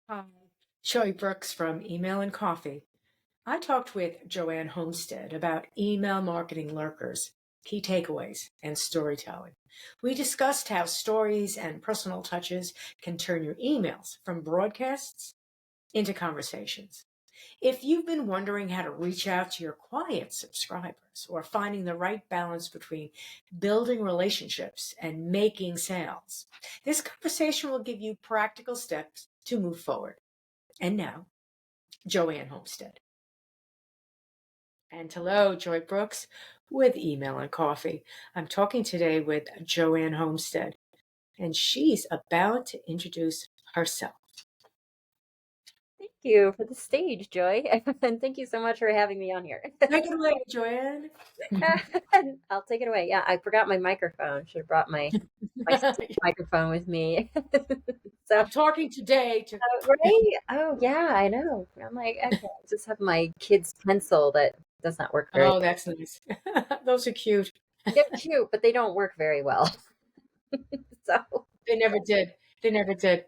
Hi, Joy Brooks from Email and Coffee. I talked with Joanne Homestead about email marketing lurkers, key takeaways, and storytelling. We discussed how stories and personal touches can turn your emails from broadcasts into conversations. If you've been wondering how to reach out to your quiet subscribers or finding the right balance between building relationships and making sales, this conversation will give you practical steps to move forward. And now, Joanne Homestead. And hello, Joy Brooks with Email and Coffee. I'm talking today with Joanne Homestead, and she's about to introduce herself. Thank you for the stage, Joy. And thank you so much for having me on here. Take it away, Joanne. I'll take it away. Yeah, I forgot my microphone. Should have brought my microphone with me. So, I'm talking today to. right? Oh, yeah, I know. I'm like, okay, I just have my kid's pencil that does not work very Oh, that's nice. Those are cute. They're cute, but they don't work very well. So They never did. They never did.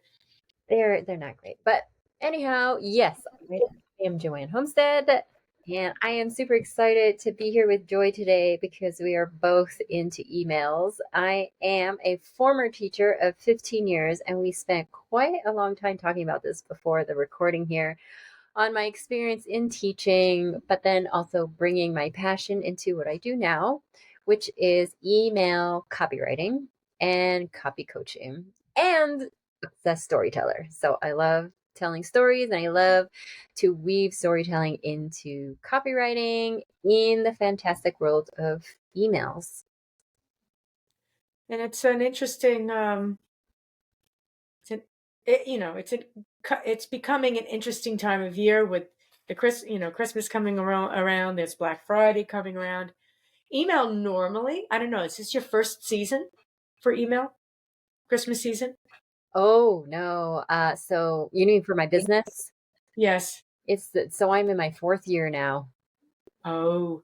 they're not great. But anyhow, yes, I am Joanne Homestead, and I am super excited to be here with Joy today because we are both into emails. I am a former teacher of 15 years, and we spent quite a long time talking about this before the recording here on my experience in teaching, but then also bringing my passion into what I do now, which is email copywriting and copy coaching and the storyteller. So I love telling stories and I love to weave storytelling into copywriting in the fantastic world of emails. And it's an interesting. It's an, it, you know, it's becoming an interesting time of year with the Christmas coming around. There's Black Friday coming around. Email normally, I don't know, is this your first season for email? Christmas season? Oh no. So you mean for my business? Yes. So I'm in my fourth year now. Oh.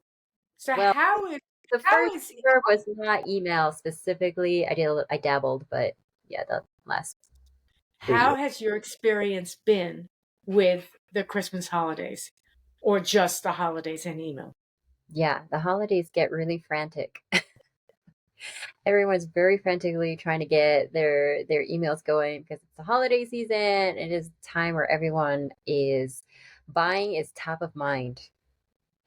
So Well, how is the how first is year was not email specifically. I dabbled, but yeah, the last 3 years. how has your experience been with the Christmas holidays or just the holidays and email? Yeah, the holidays get really frantic. Everyone's very frantically trying to get their emails going because it's the holiday season. It is a time where everyone is buying is top of mind.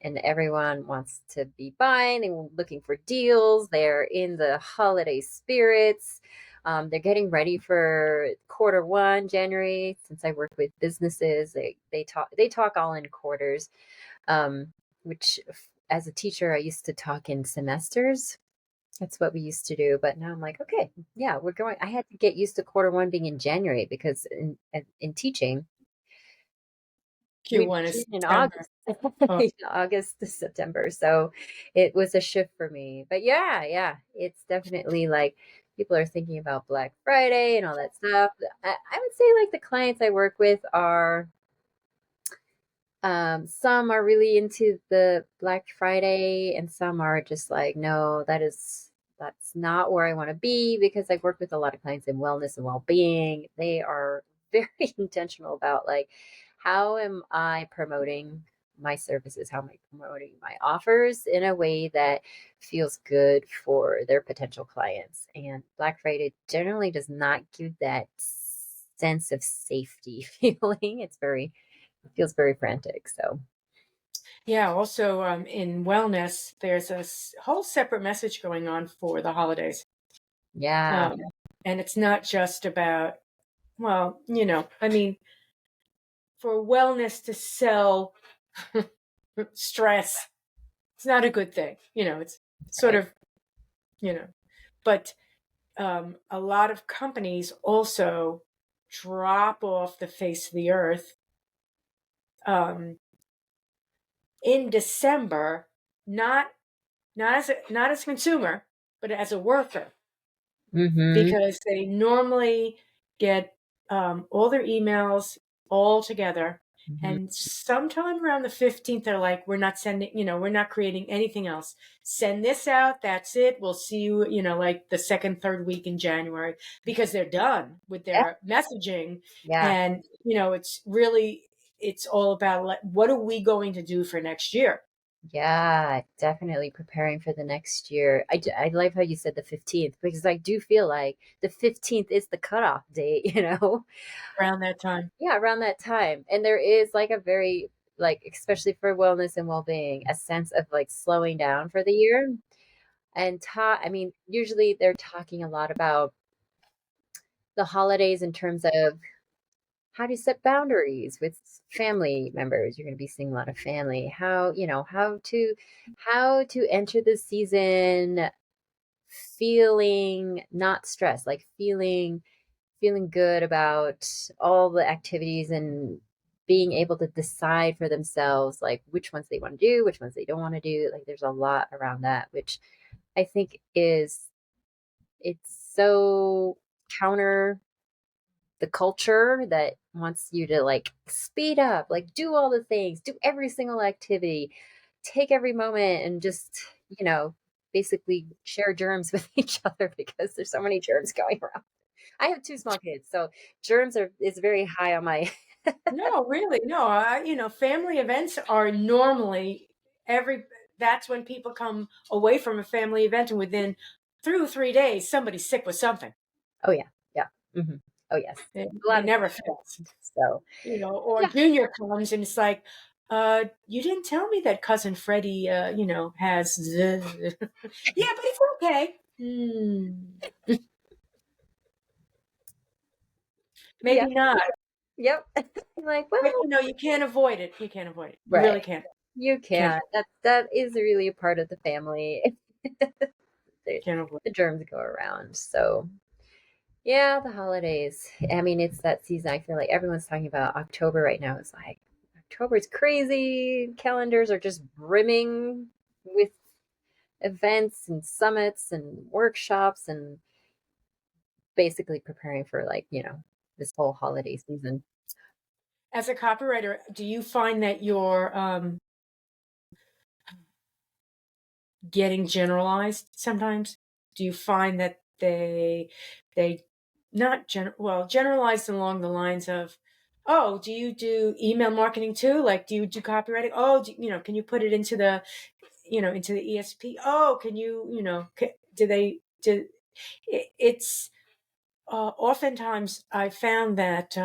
And everyone wants to be buying. They're looking for deals. They're in the holiday spirits. They're getting ready for quarter one, January. Since I work with businesses, they talk all in quarters. Which, as a teacher, I used to talk in semesters. That's what we used to do. But now I'm like, okay, yeah, we're going. I had to get used to quarter one being in January because in teaching, we Q1 is begin in September. August, Oh, August to September. So it was a shift for me. But yeah, it's definitely like people are thinking about Black Friday and all that stuff. I would say like the clients I work with are some are really into the Black Friday and some are just like, no, that's not where I want to be because I've worked with a lot of clients in wellness and well-being. They are very intentional about like, how am I promoting my services? How am I promoting my offers in a way that feels good for their potential clients? And Black Friday generally does not give that sense of safety feeling. It feels very frantic. So yeah. Also, in wellness, there's a whole separate message going on for the holidays. yeah. Um, and it's not just about, well, I mean, for wellness to sell stress, it's not a good thing. It's sort Right. of, you know, but a lot of companies also drop off the face of the earth in December, not not as a consumer, but as a worker, Mm-hmm. because they normally get all their emails all together. Mhm. And sometime around the 15th, they're like, we're not sending, we're not creating anything else. Send this out. That's it. We'll see you, like the second, third week in January, because they're done with Yeah. their messaging. Yeah. And, it's all about like, what are we going to do for next year? Yeah, definitely preparing for the next year. I like how you said the 15th because I do feel like the 15th is the cutoff date, you know? Around that time. Yeah, around that time. And there is like a very, like, especially for wellness and well-being, a sense of like slowing down for the year. And I mean, usually they're talking a lot about the holidays in terms of how do you set boundaries with family members. You're going to be seeing a lot of family. How, how to enter the season feeling not stressed, like feeling good about all the activities and being able to decide for themselves like which ones they want to do, which ones they don't want to do. Like there's a lot around that, which I think it's so counter the culture that wants you to like speed up, like do all the things, do every single activity, take every moment and just, you know, basically share germs with each other because there's so many germs going around. I have two small kids, so germs are is very high on my No, really, no. Family events are normally every. That's when people come away from a family event, and within through 3 days, somebody's sick with something. Oh yeah. Yeah. Hmm. Oh yes. It, A lot it of never fails. so Or yeah. Junior comes and it's like, you didn't tell me that cousin Freddie, has the. Yeah, but it's okay. Yeah. Maybe not. Yep. I'm like, But well, you can't avoid it. You can't avoid it. You right. really can't. You Can't. can't. That is really a part of the family. the, Can't avoid the germs go around. So yeah, the holidays. I mean, it's that season. I feel like everyone's talking about October right now. It's like October's crazy. Calendars are just brimming with events and summits and workshops and basically preparing for like, this whole holiday season. As a copywriter, do you find that you're getting generalized sometimes? Do you find that they not generalized along the lines of, oh, do you do email marketing too? Like, do you do copywriting? Oh, can you put it into the ESP? Oh, can you, do they do? It's oftentimes I found that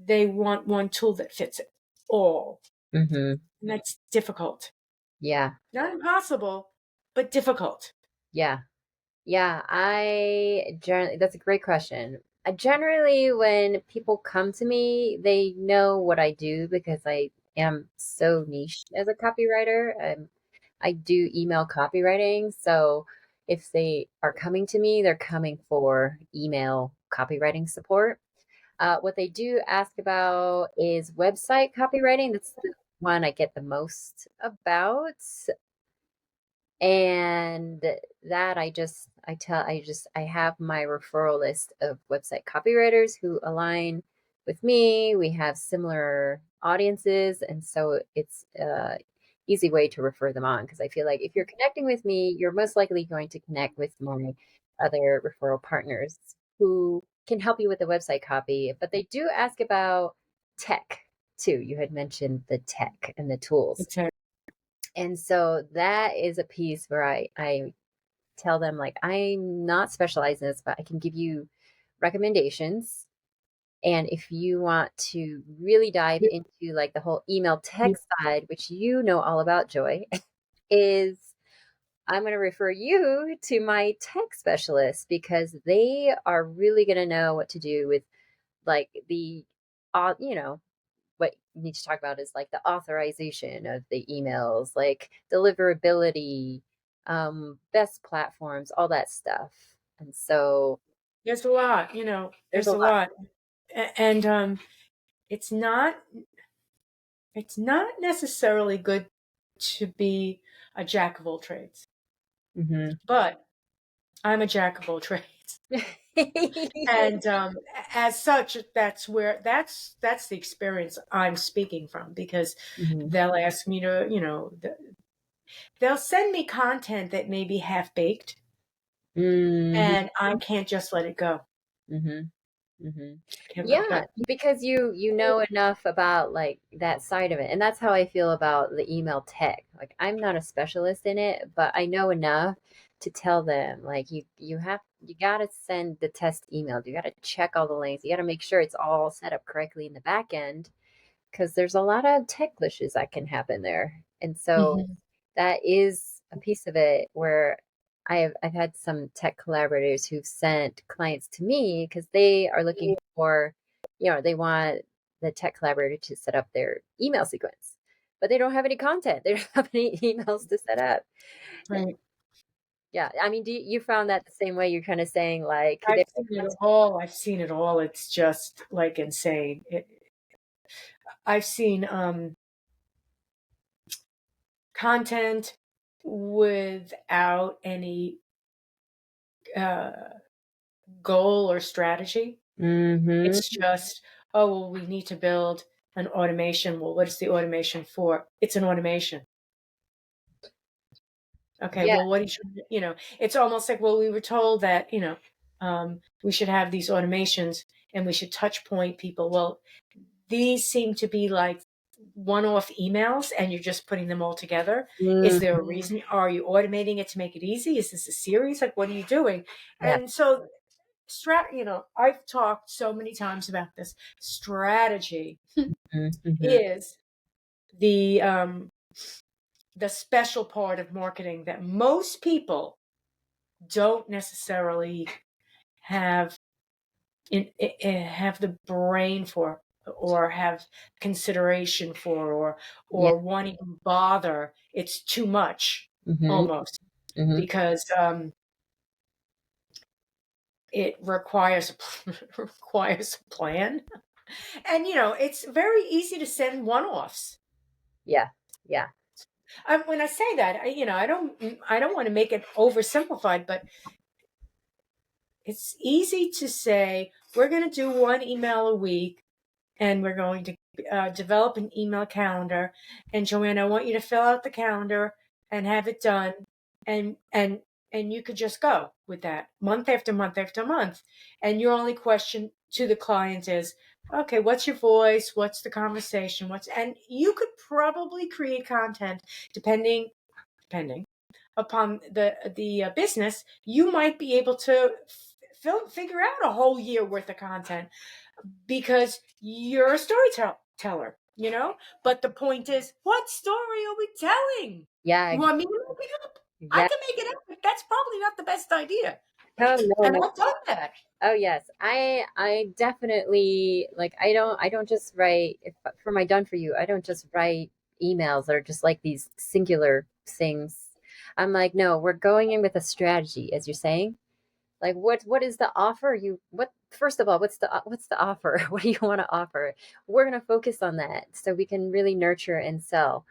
they want one tool that fits it all, Hmm. and that's difficult. Yeah. Not impossible, but difficult. Yeah. Yeah, I generally, that's a great question. I generally, when people come to me, they know what I do because I am so niche as a copywriter. I do email copywriting. So if they are coming to me, they're coming for email copywriting support. What they do ask about is website copywriting. That's the one I get the most about. And that I have my referral list of website copywriters who align with me. We have similar audiences, and so it's a easy way to refer them on because I feel like if you're connecting with me, you're most likely going to connect with my other referral partners who can help you with the website copy. But they do ask about tech too. You had mentioned the tech and the tools. Okay. And so that is a piece where I tell them like I'm not specialized in this, but I can give you recommendations. And if you want to really dive into like the whole email tech side, which you know all about, Joy, is I'm going to refer you to my tech specialist because they are really going to know what to do with like you know, what you need to talk about is like the authorization of the emails, like deliverability, best platforms, all that stuff. And so There's a lot, there's a there's a lot. lot. And it's not it's not necessarily good to be a jack of all trades, Hmm. but I'm a jack of all trades. And as such, that's the experience I'm speaking from, because Hmm. they'll ask me to, they'll send me content that may be half baked, Hmm. and I can't just let it go. Hmm. Hmm. Can't let it Yeah, go. because you know enough about like that side of it. And that's how I feel about the email tech. Like I'm not a specialist in it, but I know enough to tell them like you got to send the test emails. You got to check all the links. You got to make sure it's all set up correctly in the back end because there's a lot of tech glitches that can happen there. And so Hmm. that is a piece of it where I've had some tech collaborators who've sent clients to me because they are looking for, they want the tech collaborator to set up their email sequence, but they don't have any content. They don't have any emails to set up. Right. Yeah, I mean, you found that the same way? You're kind of saying like I've they seen it all. I've seen it all. It's just like insane. I've seen content without any uh, goal or strategy. Mm-hmm. It's just, oh, well, we need to build an automation. Well, what is the automation for? It's an automation. Okay, Yeah. well, what do it's almost like, well, we were told that, we should have these automations and we should touch point people. Well, these seem to be like one-off emails and you're just putting them all together. Is there a Mm-hmm. reason? Are you automating it to make it easy? Is this a series? Like, what are you doing? Yeah. And so, I've talked so many times about this. Strategy Mm-hmm. is the special part of marketing that most people don't necessarily have have the brain for, or have consideration for, Yeah. or won't even bother. It's too much, Mm-hmm. almost, Mm-hmm. because it requires requires a plan. And it's very easy to send one-offs. Yeah. Yeah. When I say that, I don't want to make it oversimplified, but it's easy to say we're going to do one email a week, and we're going to develop an email calendar. And Joanne, I want you to fill out the calendar and have it done, and you could just go with that month after month after month. And your only question to the client is, okay, what's your voice? What's the conversation? And you could probably create content depending upon the business. You might be able to figure out a whole year worth of content because you're a storyteller, But the point is, what story are we telling? Yeah. You want me to make it up? I Yeah. can make it up, but that's probably not the best idea. Oh no, And no. I've done that. Oh yes, I definitely like I don't just write if, for my done for you. I don't just write emails that are just like these singular things. I'm like, no, we're going in with a strategy, as you're saying. Like, what is the offer? You what first of all, what's the offer? What do you want to offer? We're gonna focus on that so we can really nurture and sell.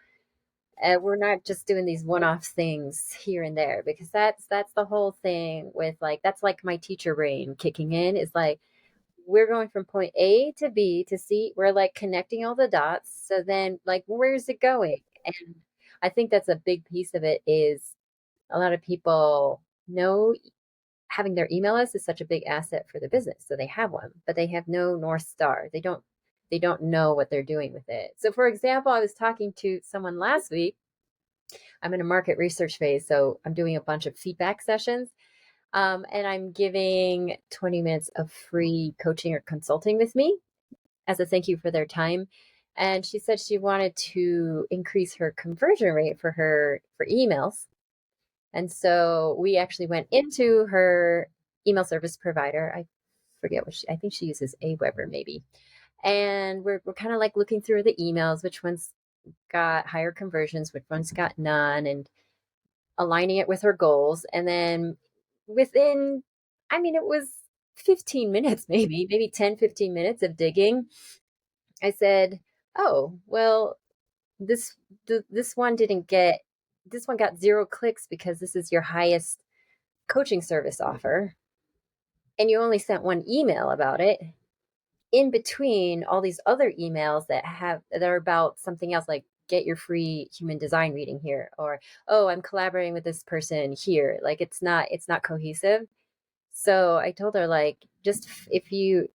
We're not just doing these one-off things here and there because that's the whole thing with like that's like my teacher brain kicking in is like we're going from point A to B to C. We're like connecting all the dots. So then like where's it going? And I think that's a big piece of it is a lot of people know having their email list is such a big asset for the business. So they have one, but they have no North Star. They don't know what they're doing with it. So for example, I was talking to someone last week. I'm in a market research phase, so I'm doing a bunch of feedback sessions. And I'm giving 20 minutes of free coaching or consulting with me as a thank you for their time. And she said she wanted to increase her conversion rate for emails. And so we actually went into her email service provider. I forget I think she uses Aweber maybe. And we're kind of like looking through the emails, which ones got higher conversions, which ones got none, and aligning it with her goals. And then within, I mean, it was 15 minutes, maybe 10, 15 minutes of digging. I said, oh, well, this, this one didn't get, this one got 0 clicks because this is your highest coaching service offer. and you only sent one email about it, in between all these other emails that are about something else, like get your free human design reading here, or oh, I'm collaborating with this person here. Like it's not cohesive. So I told her, like, just if you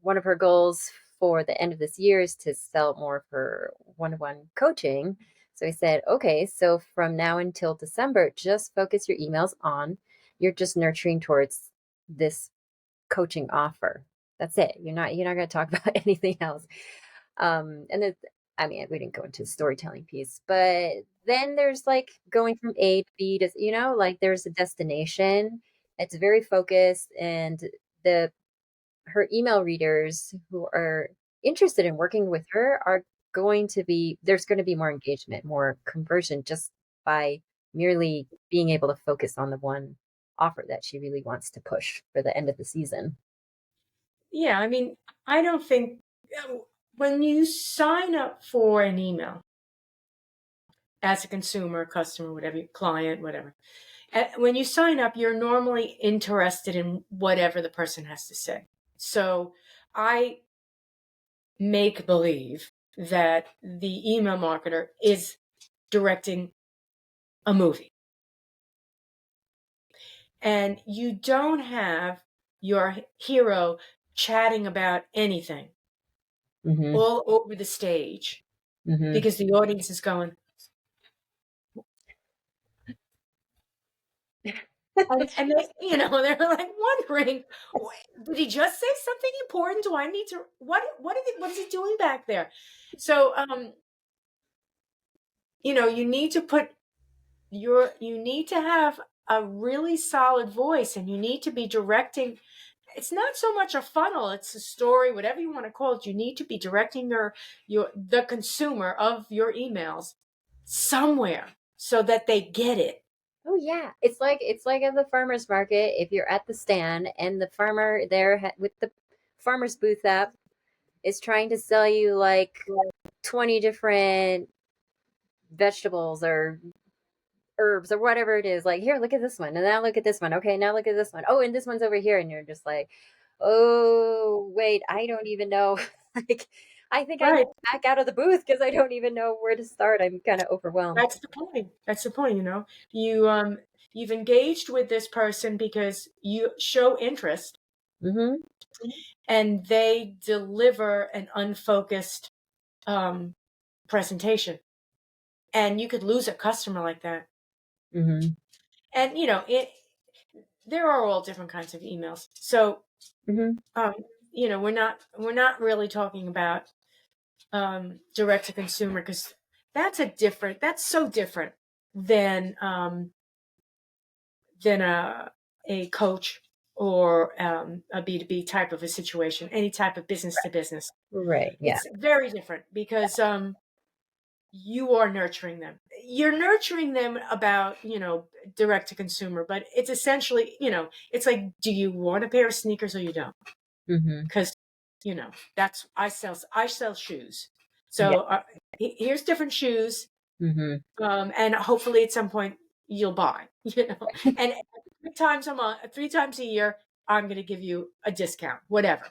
one of her goals for the end of this year is to sell more of her one-on-one coaching. So I said, okay, so from now until December, just focus your emails on you're just nurturing towards this coaching offer. That's it. You're not going to talk about anything else. And then, I mean, we didn't go into the storytelling piece, but then there's like going from A to B to, like there's a destination. It's very focused, and the her email readers who are interested in working with her are there's going to be more engagement, more conversion, just by merely being able to focus on the one offer that she really wants to push for the end of the season. Yeah, I mean, I don't think when you sign up for an email as a consumer, customer, whatever, client, whatever, when you sign up, you're normally interested in whatever the person has to say. So I make believe that the email marketer is directing a movie, and you don't have your hero chatting about anything Mhm. all over the stage Mhm. because the audience is going, and they, they're like wondering, did he just say something important? Do I need to? What is he doing back there? So, you need to you need to have a really solid voice, and you need to be directing. It's not so much a funnel; it's a story, whatever you want to call it. You need to be directing the consumer of your emails somewhere so that they get it. Oh yeah, it's like at the farmers market. If you're at the stand and the farmer there with the farmer's booth app is trying to sell you like 20 different vegetables or herbs or whatever it is, like, here, look at this one, and now look at this one, okay, now look at this one, oh, and this one's over here, and you're just like, oh wait, I don't even know. Like, I think I need Right. to back out of the booth because I don't even know where to start. I'm kind of overwhelmed. That's the point. That's the point, you've engaged with this person because you show interest Mm-hmm. and they deliver an unfocused um, presentation. And you could lose a customer like that. Mm-hmm. And there are all different kinds of emails. So Mm-hmm. um, we're not really talking about direct to consumer because that's so different than a coach or a B2B type of a situation, any type of business to business. Right, yeah. It's very different because you are nurturing them. You're nurturing them about, direct to consumer, but it's essentially, it's like, do you want a pair of sneakers or you don't? Mm-hmm. Because, that's I sell shoes. Yeah. So here's different shoes. Mm-hmm. And hopefully at some point you'll buy, and 3 times a year, I'm going to give you a discount, whatever.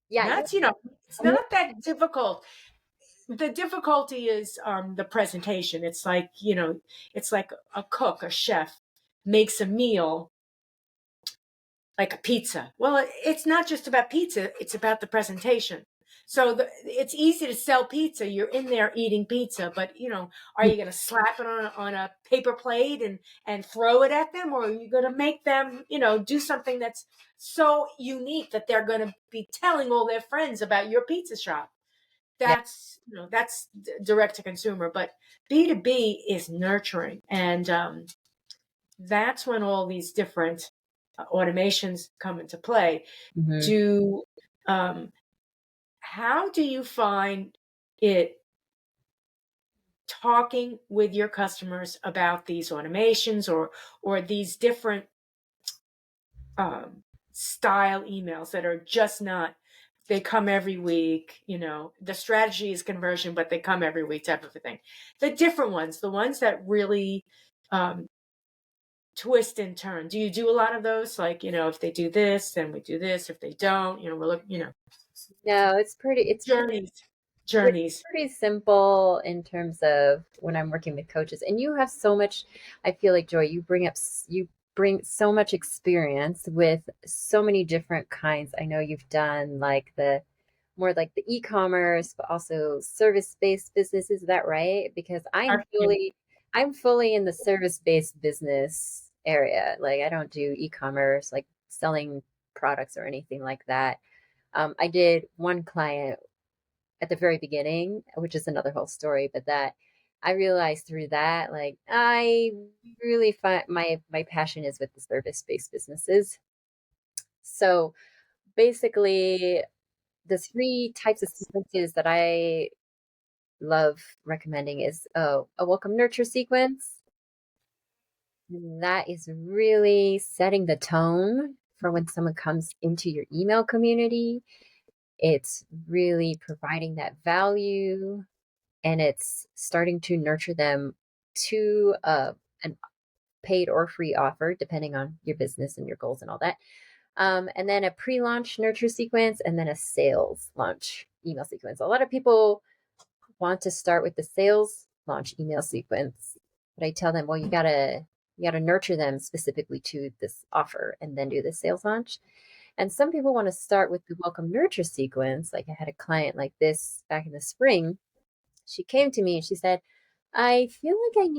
Yeah, That's, it's not that difficult. The difficulty is the presentation. It's like a cook, a chef makes a meal like a pizza. Well, it's not just about pizza, it's about the presentation. So it's easy to sell pizza. You're in there eating pizza, but are you going to slap it on a paper plate and throw it at them, or are you going to make them, do something that's so unique that they're going to be telling all their friends about your pizza shop? yeah. That's direct to consumer, but B2B is nurturing, and that's when all these different automations come into play. Mm-hmm. Do How do you find it talking with your customers about these automations or these different style emails that are just not, they come every week, the strategy is conversion, but they come every week type of a thing? The different ones, the ones that really um, twist and turn. Do you do a lot of those? Like, if they do this, then we do this. If they don't, we're looking, No, journeys, it's journeys. pretty simple in terms of when I'm working with coaches. And you have so much, I feel like, Joy, you bring so much experience with so many different kinds. I know you've done like the more like the e-commerce, but also service-based businesses. Is that right? Because Yeah. I'm fully in the service-based business area. Like I don't do e-commerce, like selling products or anything like that. I did one client at the very beginning, which is another whole story, but that I realized through that, like I really find my passion is with the service-based businesses. So basically, the three types of sequences that I love recommending is a welcome nurture sequence. That is really setting the tone for when someone comes into your email community. It's really providing that value and it's starting to nurture them to an paid or free offer, depending on your business and your goals and all that. And then a pre launch nurture sequence, and then a sales launch email sequence. A lot of people want to start with the sales launch email sequence, but I tell them, well, you gotta nurture them specifically to this offer and then do the sales launch. And some people want to start with the welcome nurture sequence. Like I had a client like this back in the spring. She came to me and she said, I feel like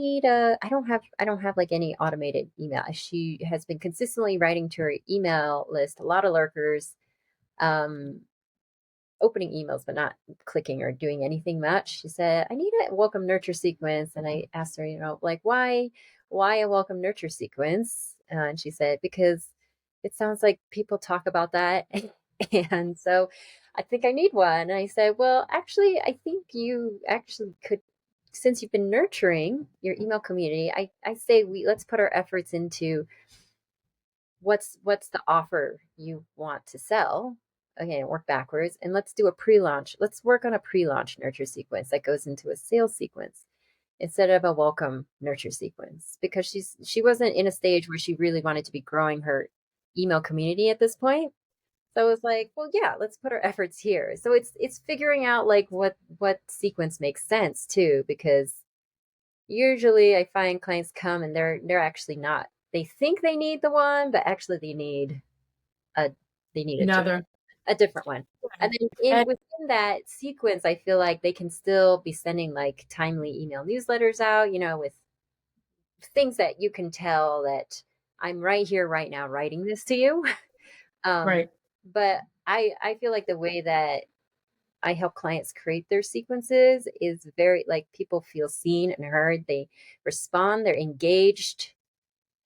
I don't have like any automated email. She has been consistently writing to her email list, a lot of lurkers, um, opening emails but not clicking or doing anything much. She said, I need a welcome nurture sequence. And I asked her, like why a welcome nurture sequence? And she said, because it sounds like people talk about that. And so I think I need one. And I said, well, actually, I think you actually could, since you've been nurturing your email community, I say let's put our efforts into what's the offer you want to sell. Okay, work backwards and let's do a pre-launch. Let's work on a pre-launch nurture sequence that goes into a sales sequence instead of a welcome nurture sequence because she wasn't in a stage where she really wanted to be growing her email community at this point. So it was like, well, yeah, let's put our efforts here. So it's figuring out like what sequence makes sense too, because usually I find clients come and they're actually not. They think they need the one, but actually a they need Another. a different one. And then in And within that sequence, I feel like they can still be sending like timely email newsletters out, with things that you can tell that I'm right here right now writing this to you. Um, right. but I feel like the way that I help clients create their sequences is very like people feel seen and heard. They respond, they're engaged,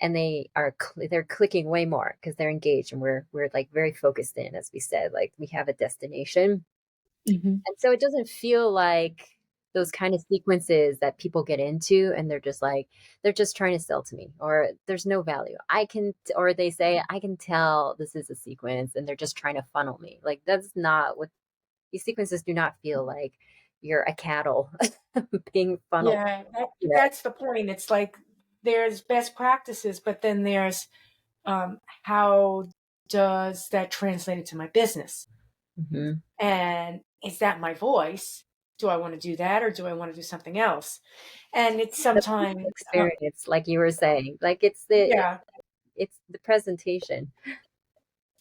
and they're clicking way more because they're engaged and we're like very focused in, as we said, like we have a destination. Mhm. And so it doesn't feel like those kind of sequences that people get into and they're just trying to sell to me or there's no value. Or they say, I can tell this is a sequence and they're just trying to funnel me. Like that's not what these sequences do not feel like you're a cattle being funneled. Yeah, You know? that's the point. It's like there's best practices, but then there's how does that translate into my business? Mhm. And is that my voice? Do I want to do that or do I want to do something else? And it's The sometimes, experience, like you were saying, like yeah, it's the presentation.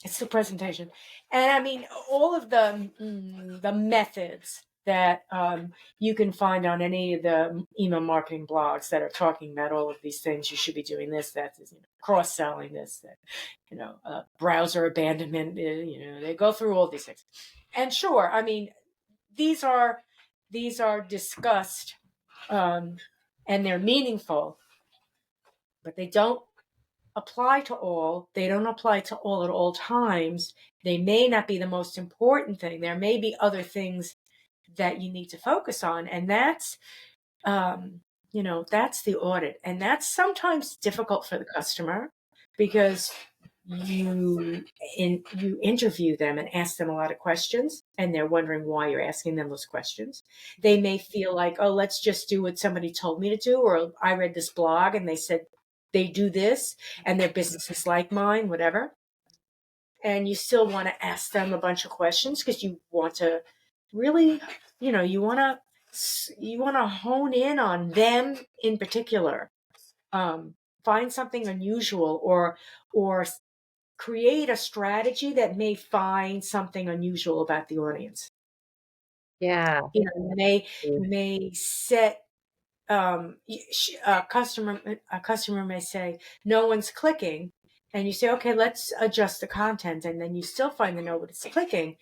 it's the presentation. And I mean, all of the methods that you can find on any of the email marketing blogs that are talking about all of these things. You should be doing this, that, cross selling this, that, browser abandonment. They go through all these things. And sure, I mean, these are discussed and they're meaningful, but they don't apply to all. They don't apply to all at all times. They may not be the most important thing. There may be other things that you need to focus on, and um, that's the audit, and that's sometimes difficult for the customer because you interview them and ask them a lot of questions and they're wondering why you're asking them those questions. They may feel like, oh, let's just do what somebody told me to do, or I read this blog and they said they do this and their business is like mine, whatever. And you still want to ask them a bunch of questions because you want to really, you want to hone in on them in particular. Find something unusual or create a strategy that may find something unusual about the audience. Yeah. May set a customer may say no one's clicking, and you say, okay, let's adjust the content, and then you still find that nobody's clicking,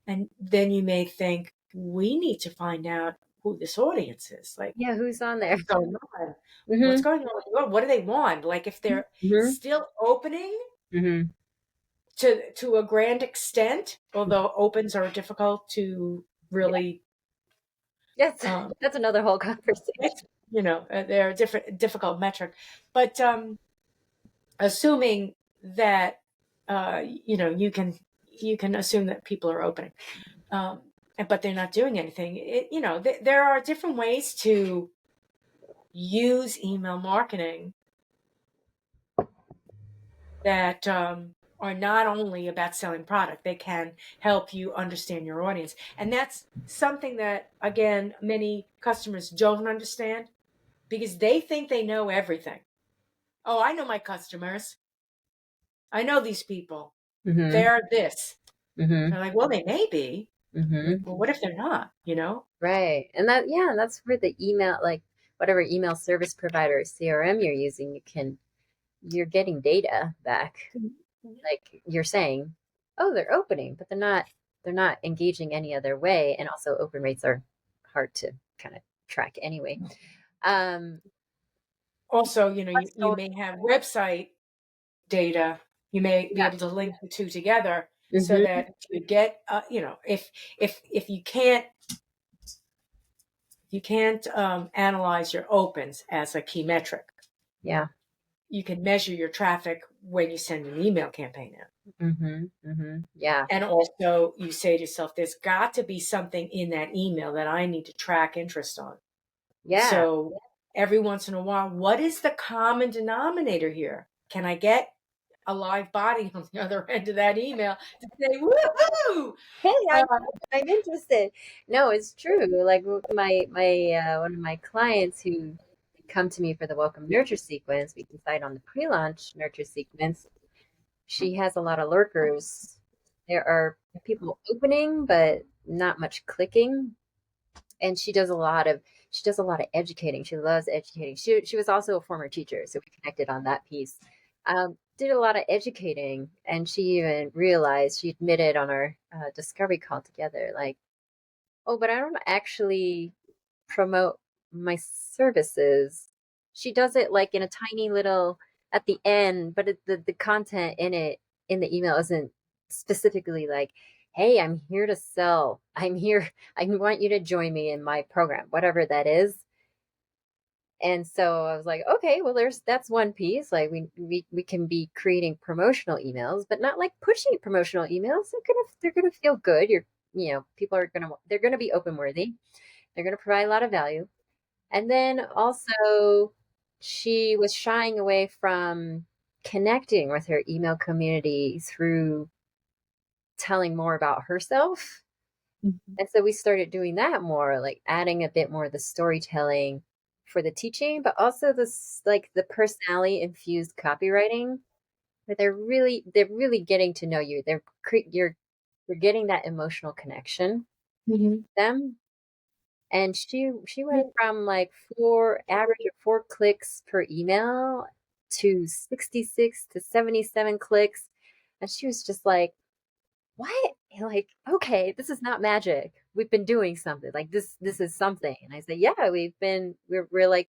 and then you may think we need to find out who this audience is, like Yeah, who's on there? what's going on, what's Mm-hmm. going on, what do they want, like if they're Mm-hmm. still opening Mm-hmm. to a grand extent, although opens are difficult to Yeah. really Yes. um, That's another whole conversation. they're a difficult metric, but assuming that you can assume that people are opening, um, but they're not doing anything. There are different ways to use email marketing that are not only about selling product. They can help you understand your audience, and that's something that, again, many customers don't understand because they think they know everything. Oh, I know my customers. I know these people. Mm-hmm. They're this. Mm-hmm. They're like, well, they may be. Like, Mm-hmm. well, what if they're not? Right. And that's where the email, like whatever email service provider or CRM you're using, you're getting data back. Like you're saying, oh, they're opening, but they're not engaging any other way. And also open rates are hard to kind of track anyway. Um, Also, you so may have website data. You may be yeah. able to link the two together so Mm-hmm. that you get, if you can't analyze your opens as a key metric, Yeah. you can measure your traffic when you send an email campaign out. Mm-hmm. Mm-hmm. Yeah. And also, you say to yourself, there's got to be something in that email that I need to track interest on. Yeah. So every once in a while, what is the common denominator here? Can I get a live body on the other end of that email to say, woohoo? Hey, Uh, I'm interested. No, it's true. Like my one of my clients who come to me for the welcome nurture sequence, we decide on the pre-launch nurture sequence. She has a lot of lurkers. There are people opening, but not much clicking. And she does a lot of educating. She loves educating. She was also a former teacher, so we connected on that piece. Did a lot of educating, and she even realized, she admitted on our discovery call together, like, oh, but I don't actually promote my services. She does it like in a tiny little at the end, but the content in the email isn't specifically like, hey, I'm here to sell. I'm here. I want you to join me in my program, whatever that is. And so I was like, okay, well, that's one piece. Like we can be creating promotional emails, but not like pushy promotional emails. They're gonna feel good. People they're gonna be open worthy. They're gonna provide a lot of value. And then also, she was shying away from connecting with her email community through telling more about herself. And so we started doing that more, like adding a bit more of the storytelling for the teaching, but also this like the personality infused copywriting. But they're really getting to know you. You're getting that emotional connection mhm. with them. And she went from like four average of 4 clicks per email to 66 to 77 clicks. And she was just like, what? And like, okay, this is not magic. We've been doing something. Like this is something. And I said, yeah, we're like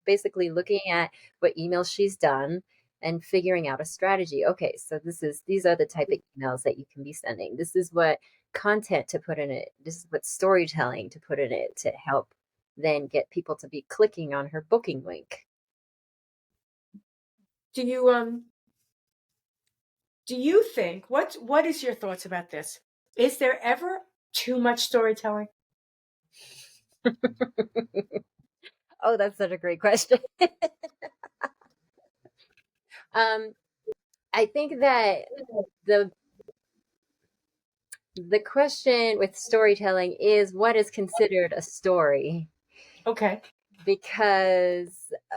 basically looking at what emails she's done and figuring out a strategy. Okay, so these are the type of emails that you can be sending. This is what content to put in it. This is what storytelling to put in it to help then get people to be clicking on her booking link. Do you think what is your thoughts about this? Is there ever too much storytelling? Oh, that's such a great question. Um, I think that the the question with storytelling is what is considered a story? Okay. Because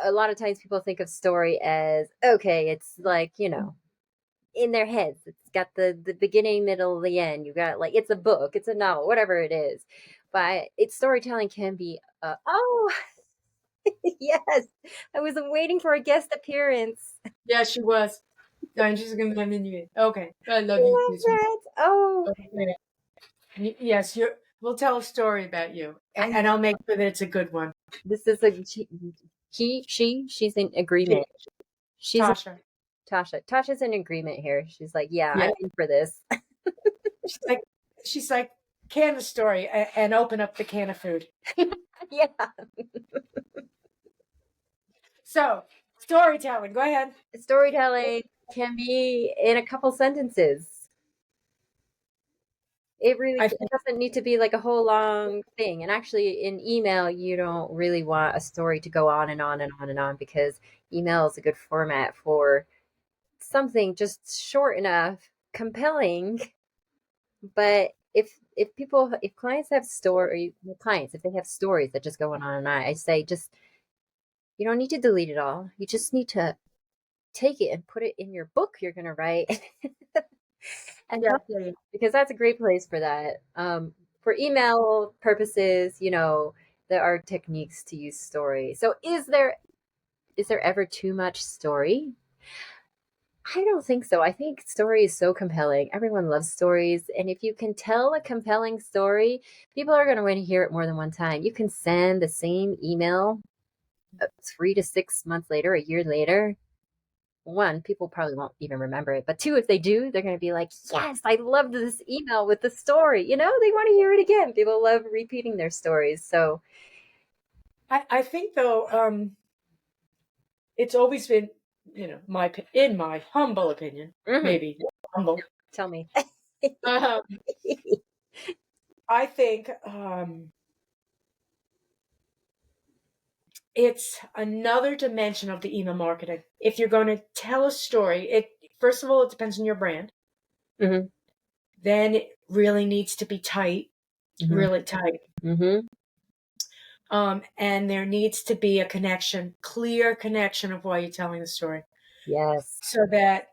a lot of times people think of story as okay, it's like, in their heads. It's got the beginning, middle, the end. You got like it's a book, it's a novel, whatever it is. But it's storytelling can be oh yes. I was waiting for a guest appearance. Yeah, she was. And she's gonna let me. Okay. I I love you too, love sweet. that. Oh, Okay. Yes, you. We'll tell a story about you, I and I'll make sure that it's a good one. this is a she's in agreement. She's in, Tasha. Tasha. Tasha's in agreement here. She's like, yeah, Yeah. I'm in for this. She's like, she's like, can the story and open up the can of food. Yeah. So, storytelling. Go ahead. Storytelling can be in a couple sentences. It really I it think doesn't need to be like a whole long thing. And actually, in email, you don't really want a story to go on and on and on and on because email is a good format for something just short enough, compelling. But if clients have story clients if they have stories that just go on and on, I say just you don't need to delete it all. You just need to take it and put it in your book you're gonna write and yeah, publish yeah, yeah. it because that's a great place for that. For email purposes, there are techniques to use story. So is there ever too much story? I don't think so. I think story is so compelling. Everyone loves stories. And if you can tell a compelling story, people are going to want to hear it more than one time. You can send the same email 3 to 6 months later, a year later. One, people probably won't even remember it. But two, if they do, they're going to be like, yes, I loved this email with the story. They want to hear it again. People love repeating their stories. So, I think though, it's always been, in my humble opinion, mhm, maybe humble. tell me. Um, I think it's another dimension of the email marketing. If you're going to tell a story, it first of all it depends on your brand. Hmm. Then it really needs to be tight, Hmm. really tight. Hmm. And there needs to be a connection, clear connection of why you're telling the story, Yes. so that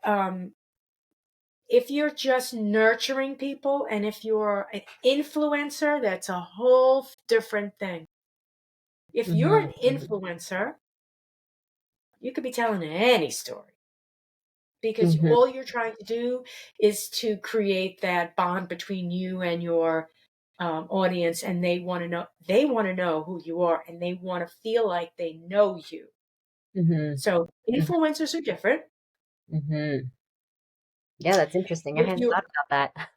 if you're just nurturing people and if you're an influencer, that's a whole different thing. If you're Hmm. an influencer, you could be telling any story because Hmm. all you're trying to do is to create that bond between you and your audience, and they want to know who you are, and they want to feel like they know you. Hmm. So influencers are different. Hmm. Yeah, that's interesting. I If hadn't you thought about that.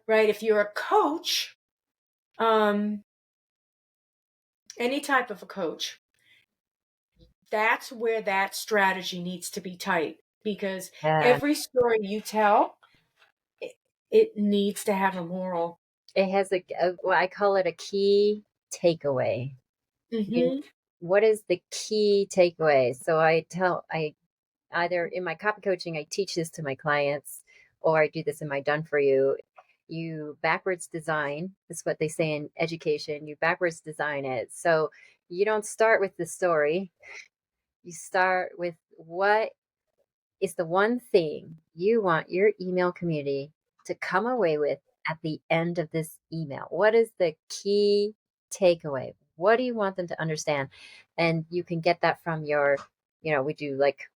right, if you're a coach, um, any type of a coach, that's where that strategy needs to be tight because Yeah, every story you tell, it, it needs to have a moral. it has well, I call it a key takeaway. You, Hmm. what is the key takeaway? So I either in my copy coaching, I teach this to my clients, or I do this in my done for you. You backwards design. That's what they say in education. You backwards design it. So you don't start with the story. You start with what is the one thing you want your email community to come away with at the end of this email? What is the key takeaway? What do you want them to understand? And you can get that from we do like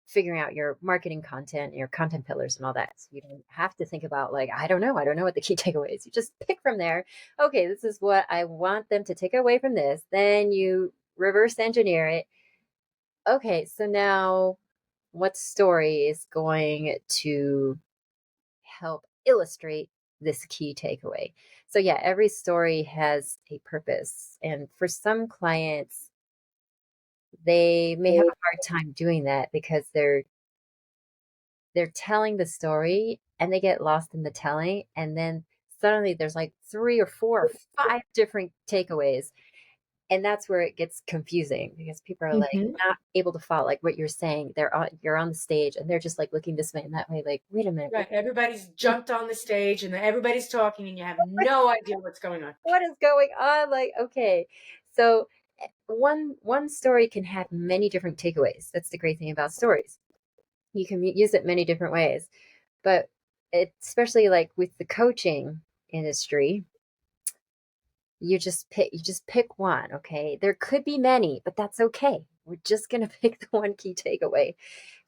figuring out your marketing content, your content pillars and all that. So you don't have to think about like, I don't know what the key takeaway is. You just pick from there. Okay, this is what I want them to take away from this. Then you reverse engineer it. Okay, so now what story is going to help illustrate this key takeaway? So yeah, every story has a purpose. And for some clients, they may have a hard time doing that because they're telling the story and they get lost in the telling and then suddenly there's like three or four or five different takeaways And that's where it gets confusing because people are like Hmm. not able to follow like what you're saying. You're on the stage and they're just like looking this way and that way, like, wait a minute, Right. Everybody's jumped on the stage and everybody's talking and you have no idea what's going on. what is going on? Like, okay. So one story can have many different takeaways. That's the great thing about stories. You can use it many different ways. But especially like with the coaching industry, you just pick one, okay? There could be many, but that's okay. We're just going to pick the one key takeaway.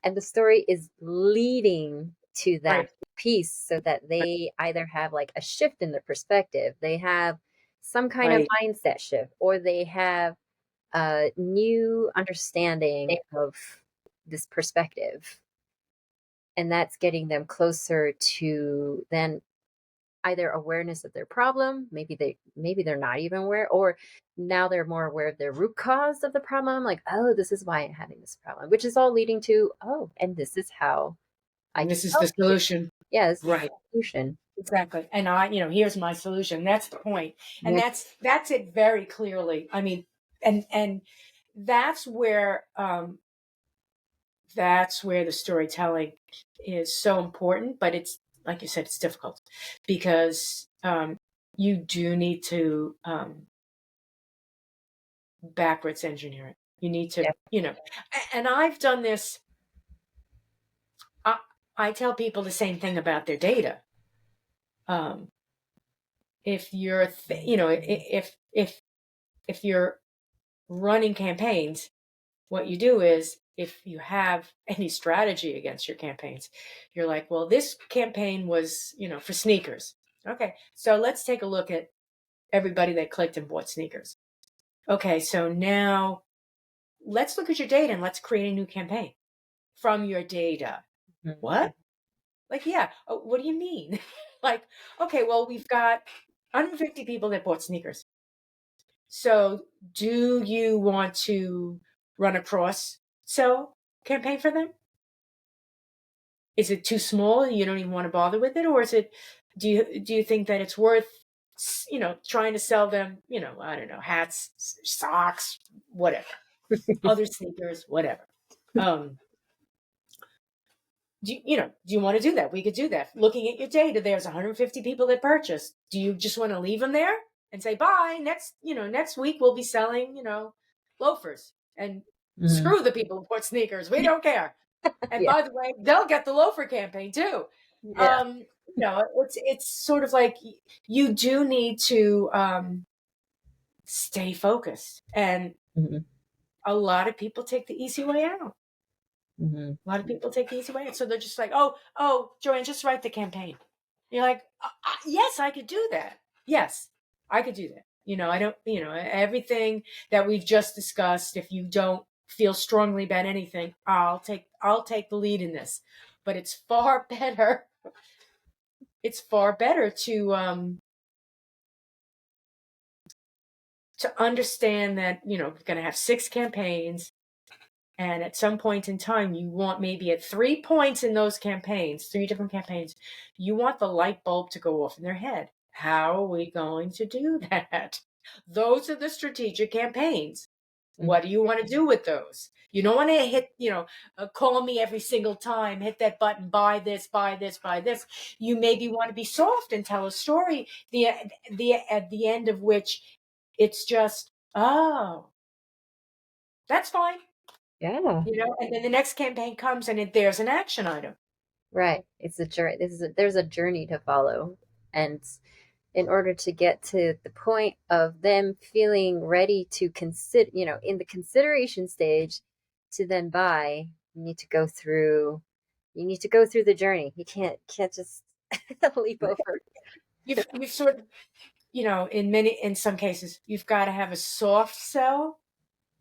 And the story is leading to that Right. piece so that they either have like a shift in their perspective, they have some kind of Right. mindset shift, or they have a new understanding of this perspective. And that's getting them closer to then either awareness of their problem, maybe they're not even aware, or now they're more aware of the root cause of the problem, like, oh, this is why I'm having this problem, which is all leading to, oh, and this is how I And can this is the help you. solution. Yeah, this is the Right. solution. Exactly. And here's my solution. That's the point. And Yeah. that's it very clearly. I mean, and that's where the storytelling is so important, but it's like you said, it's difficult because you do need to backwards engineer it. You need to, Yeah. and I've done this. I, I tell people the same thing about their data. Um, if you're, if you're running campaigns, what you do is if you have any strategy against your campaigns, you're like, well, this campaign was, for sneakers. Okay, so let's take a look at everybody that clicked and bought sneakers. Okay, so now let's look at your data and let's create a new campaign from your data. Mhm. What? Like, yeah, what do you mean? Like, okay, well, we've got 150 people that bought sneakers. So do you want to run a cross sell campaign for them? Is it too small and you don't even want to bother with it? Or is it, do you think that it's worth, trying to sell them, I don't know, hats, socks, whatever, other sneakers, whatever. Um, do you want to do that? We could do that. Looking at your data, there's 150 people that purchased. Do you just want to leave them there and say, bye, next week we'll be selling, loafers, and Mhm. screw the people who bought sneakers. We don't care. And Yeah. by the way, they'll get the loafer campaign too. Yeah. It's sort of like you do need to stay focused, and Hmm. a lot of people take the easy way out. Hmm. A lot of people take the easy way out, so they're just like, "Oh, Joanne, just write the campaign." You're like, "Yes, I could do that. Yes, I could do that." I don't. Everything that we've just discussed. If you don't feel strongly about anything, I'll take the lead in this. But it's far better. It's far better to understand that you're going to have 6 campaigns. And at some point in time, you want maybe at 3 points in those campaigns, 3 different campaigns, you want the light bulb to go off in their head. How are we going to do that? Those are the strategic campaigns. What do you want to do with those? You don't want to hit, call me every single time, hit that button, buy this, buy this, buy this. You maybe want to be soft and tell a story, at the end of which it's just, oh, that's fine. Yeah. And then the next campaign comes and there's an action item. Right. It's a journey. There's a journey to follow. And in order to get to the point of them feeling ready to consider, in the consideration stage to then buy, you need to go through the journey. You can't just leap Right. over. You've sort of, in some cases, you've got to have a soft sell,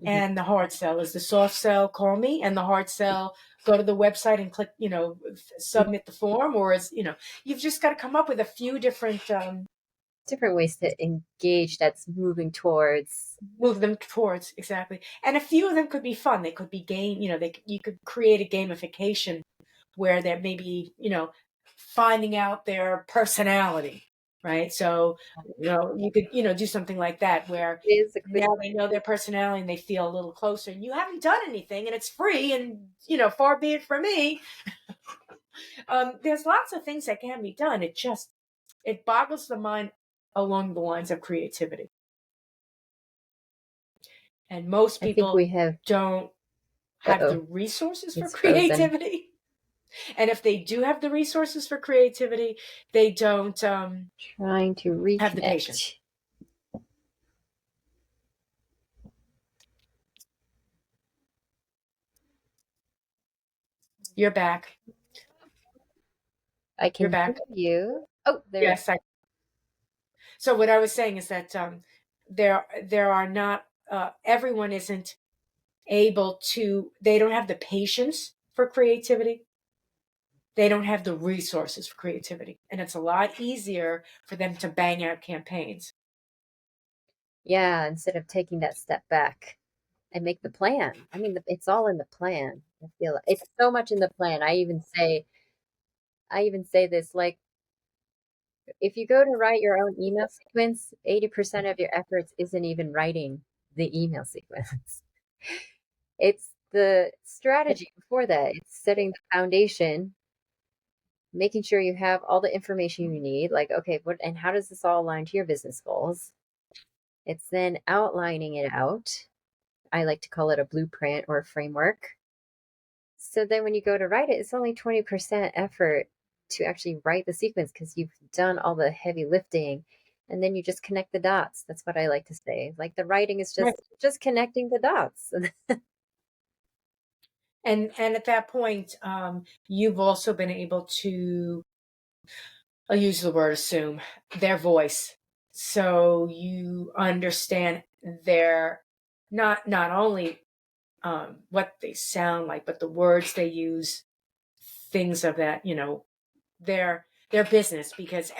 Mhm. and the hard sell is the soft sell, call me, and the hard sell, go to the website and click, submit the form, or you've just got to come up with a few different, Different ways to engage that's moving towards. move them towards, exactly. And a few of them could be fun. They could be game, you could create a gamification where they're maybe, finding out their personality. right? So, you could, do something like that where It is a quick. now they know their personality and they feel a little closer. And you haven't done anything, and it's free, and far be it from me. There's lots of things that can be done. It boggles the mind along the lines of creativity, and most I think people we have. don't have the Uh-oh, resources for it's frozen. creativity. And if they do have the resources for creativity, they don't Trying to have the patience. reconnect. You're back. I You're can hear back. you. Oh, there. Yes. So what I was saying is that there are not everyone isn't able to. They don't have the patience for creativity. They don't have the resources for creativity, and it's a lot easier for them to bang out campaigns. Yeah, instead of taking that step back and make the plan. I mean, it's all in the plan. I feel like it's so much in the plan. I even say this, like, if you go to write your own email sequence, 80% of your efforts isn't even writing the email sequence. It's the strategy before that. It's setting the foundation, making sure you have all the information you need, like, okay, what and how does this all align to your business goals? It's then outlining it out. I like to call it a blueprint or a framework. So then when you go to write it, it's only 20% effort to actually write the sequence because you've done all the heavy lifting, and then you just connect the dots. That's what I like to say. Like, the writing is Right. just connecting the dots. And at that point, you've also been able to, I'll use the word assume, their voice. So you understand their not only what they sound like, but the words they use, things of that, their business. Because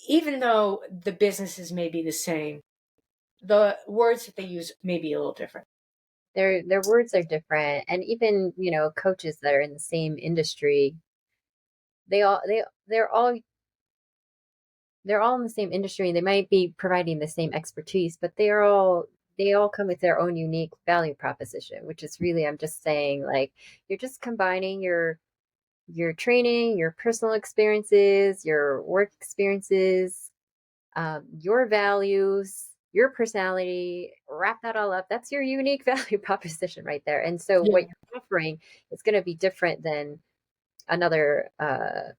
even though the businesses may be the same, the words that they use may be a little different. Their words are different, and even coaches that are in the same industry, they all they they're all in the same industry, and they might be providing the same expertise, but they all come with their own unique value proposition, which is really, I'm just saying, like, you're just combining your training, your personal experiences, your work experiences, your values, your personality, wrap that all up. That's your unique value proposition right there. And so what Yeah, you're offering is going to be different than another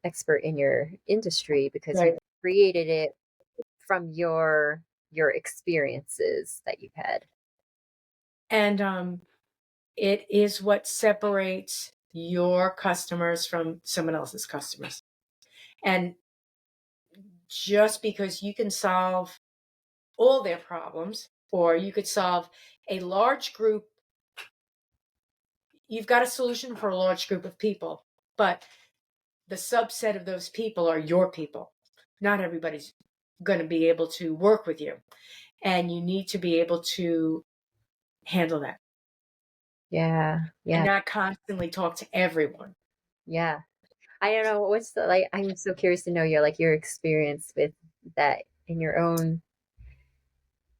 expert in your industry because you right. created it from your experiences that you've had. And it is what separates your customers from someone else's customers. And just because you can solve all their problems, or you could solve a large group, you've got a solution for a large group of people, but the subset of those people are your people. Not everybody's going to be able to work with you, and you need to be able to handle that Yeah, and yeah, not constantly talk to everyone. yeah. I don't know what's the like. I'm so curious to know your experience with that in your own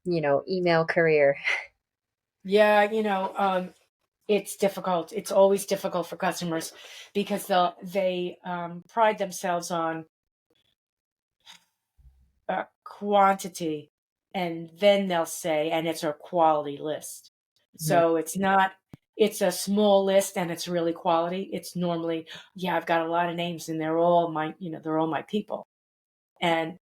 email career. Yeah, it's difficult. It's always difficult for customers because they pride themselves on quantity, and then they'll say, and it's a quality list. Mhm, So it's not. It's a small list and it's really quality. It's normally, yeah, I've got a lot of names and they're all my people. And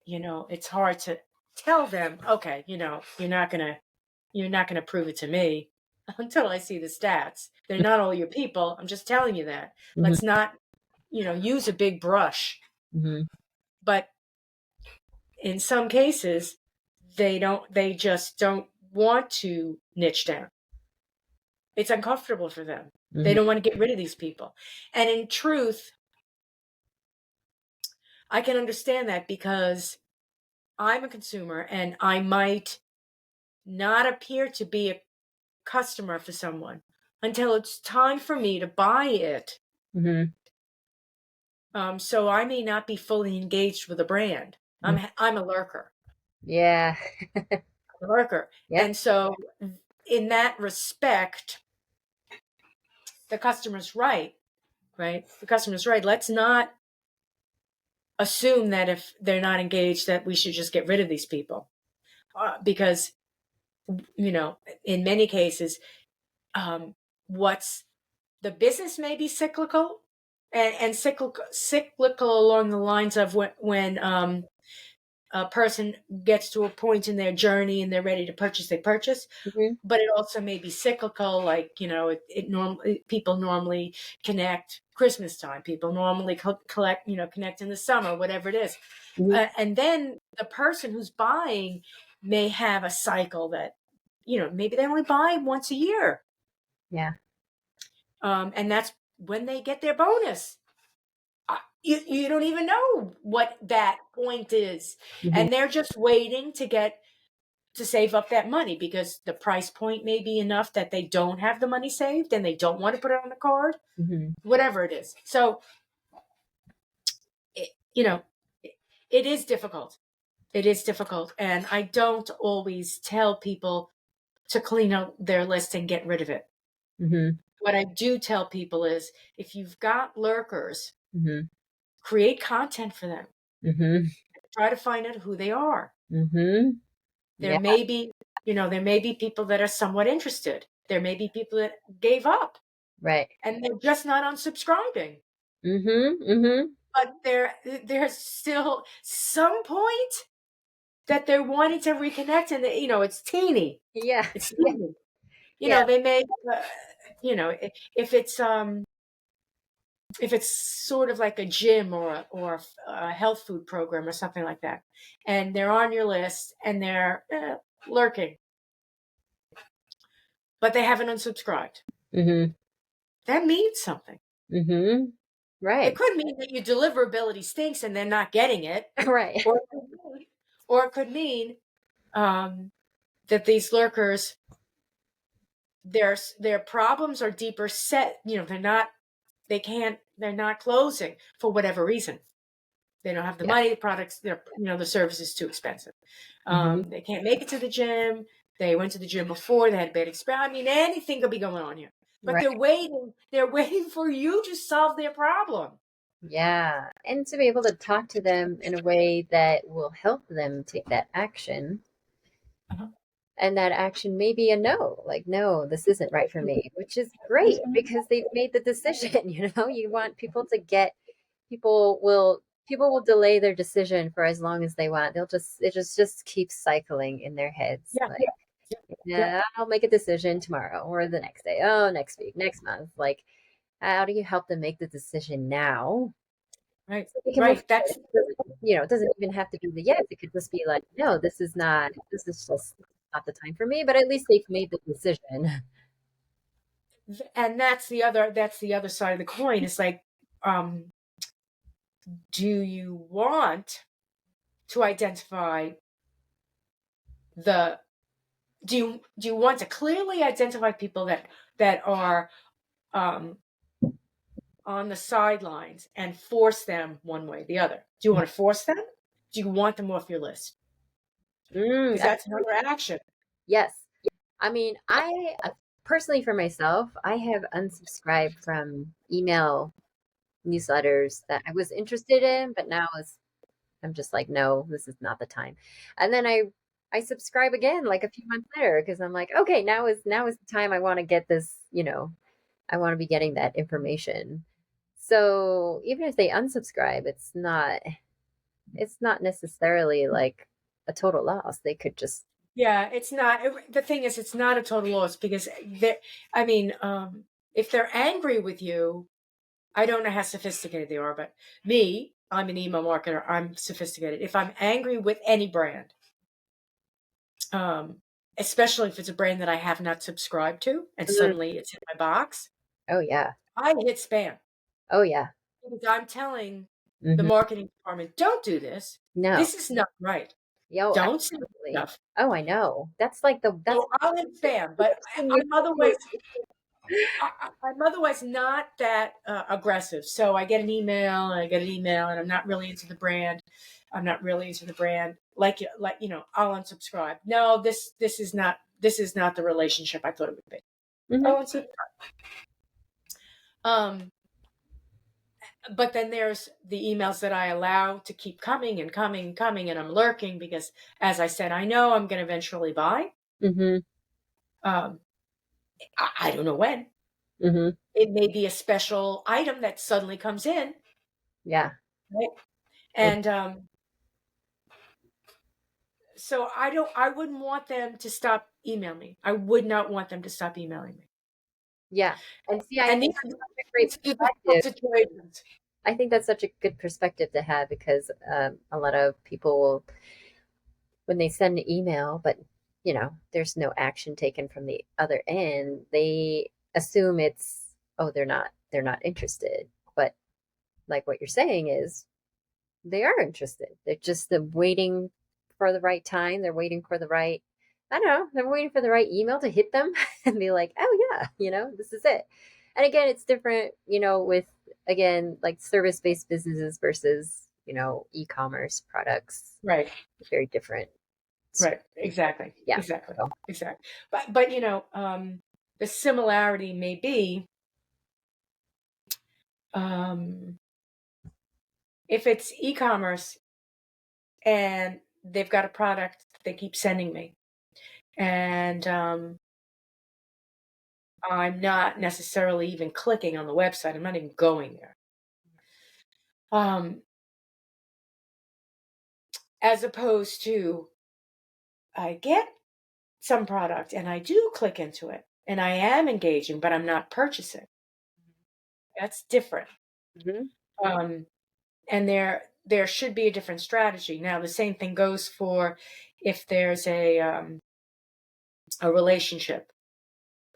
it's hard to tell them, okay, you're not gonna prove it to me until I see the stats. They're not all your people. I'm just telling you that. mhm, Let's not, use a big brush. mhm, But in some cases, they just don't want to niche down. It's uncomfortable for them. They mhm, don't want to get rid of these people. And in truth, I can understand that because I'm a consumer and I might not appear to be a customer for someone until it's time for me to buy it. mhm. So I may not be fully engaged with a brand. I'm a lurker. Yeah. I'm a lurker. Yep. And so in that respect, the customer's right, right? The customer's right. Let's not assume that if they're not engaged that we should just get rid of these people. Because, in many cases, um, what's the business may be cyclical and cyclical along the lines of when a person gets to a point in their journey and they're ready to purchase, they purchase. Hmm. But it also may be cyclical, like it normally people normally connect Christmas time. People normally connect in the summer, whatever it is. Hmm. And then the person who's buying may have a cycle that maybe they only buy once a year, Yeah. and that's when they get their bonus. You don't even know what that point is, Hmm. and they're just waiting to save up that money because the price point may be enough that they don't have the money saved and they don't want to put it on the card, Hmm. whatever it is. So, it, you know, it, it is difficult. It is difficult. And I don't always tell people to clean out their list and get rid of it. Hmm. What I do tell people is if you've got lurkers, Hmm. create content for them. Hmm. Try to find out who they are. Hmm. There Yeah. may be, there may be people that are somewhat interested. There may be people that gave up Right. and they're just not unsubscribing. Hmm. Hmm. But there's still some point that they're wanting to reconnect, and it's teeny. Yeah. It's teeny. Yeah. They may, you know, if it's sort of like a gym or a health food program or something like that, and they're on your list and they're lurking, but they haven't unsubscribed. Hmm. That means something. Hmm. It Right. could mean that your deliverability stinks and they're not getting it, Right. or it could mean that these lurkers, their problems are deeper set. They're not closing for whatever reason. They don't have the Yeah. money, the products, the service is too expensive. Hmm. They can't make it to the gym. They went to the gym before, they had a bad experience. I mean, anything could be going on here. But Right. they're waiting for you to solve their problem. Yeah. And to be able to talk to them in a way that will help them take that action. Uh-huh. And that action may be a no, like, no, this isn't right for me, which is great because they've made the decision. You want people will delay their decision for as long as they want. It just keeps cycling in their heads. Yeah, Like, yeah, yeah, I'll make a decision tomorrow or the next day. Oh, next week, next month. Like, how do you help them make the decision now right, so they can move right. forward? It doesn't even have to be the yes. It could just be like, no, this is just not the time for me, but at least they've made the decision. And that's the other side of the coin. It's like, um, do you want to identify the do you want to clearly identify people that are um, on the sidelines and force them one way or the other? Do you want to force them? Do you want them off your list? Because That's that's another action. yes. I mean, I personally for myself, I have unsubscribed from email newsletters that I was interested in, but now I'm just like, no, this is not the time. And then I subscribe again like a few months later because I'm like, okay, now is the time I want to get this, I want to be getting that information. So even if they unsubscribe, it's not necessarily like a total loss. They could just Yeah, it's not. The thing is, it's not a total loss because I mean, if they're angry with you, I don't know how sophisticated they are, but I'm an email marketer. I'm sophisticated. If I'm angry with any brand, um, especially if it's a brand that I have not subscribed to, and mm, suddenly it's in my box, oh yeah. I hit spam Oh yeah. because I'm telling the Hmm. marketing department, don't do this. No. This is not right. Yo, Don't send absolutely. stuff. Oh, I know. That's like that's So I'll hit the spam, but worst thing you I'm can otherwise do. I'm otherwise not that aggressive. So I get an email and I get an email and I'm not really into the brand. I'm not really into the brand. Like, I'll unsubscribe. No, this is not the relationship I thought it would be. Hmm. Oh, um, but then there's the emails that I allow to keep coming and coming and coming, and I'm lurking because, as I said, I know I'm going to eventually buy. Hmm. Um, I don't know when. Hmm. It may be a special item that suddenly comes in, Yeah. right? It, And so I wouldn't want them to stop emailing me. I would not want them to stop emailing me. yeah. And see, I And think that's such a great these are difficult perspective. situations. I think that's such a good perspective to have because a lot of people will, when they send an email, but there's no action taken from the other end, they assume it's, oh, they're not interested. But like what you're saying is they are interested. They're just waiting for the right time. They're waiting for the right, I don't know, they're waiting for the right email to hit them and be like, oh, yeah, this is it. And again, it's different, with, again, like service based businesses versus, e commerce products. Right, Very different. right, exactly, Yeah. exactly, So, exactly. But the similarity may be um, if it's e-commerce and they've got a product they keep sending me, and I'm not necessarily even clicking on the website. I'm not even going there. Um, as opposed to I get some product and I do click into it and I am engaging, but I'm not purchasing. That's different. mhm. Um, and there should be a different strategy. Now, the same thing goes for if there's a relationship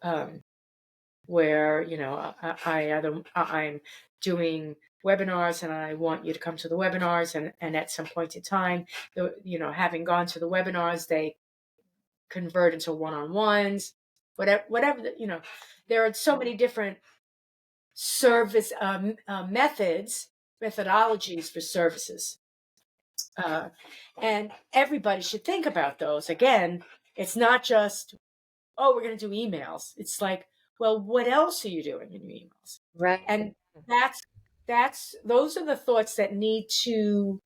um, where I'm doing webinars and I want you to come to the webinars, and at some point in time, having gone to the webinars, they convert into one-on-ones, whatever. There are so many different service methodologies for services, and everybody should think about those. Again, it's not just, oh, we're going to do emails. It's like, well, what else are you doing in your emails? Right. And those are the thoughts that need to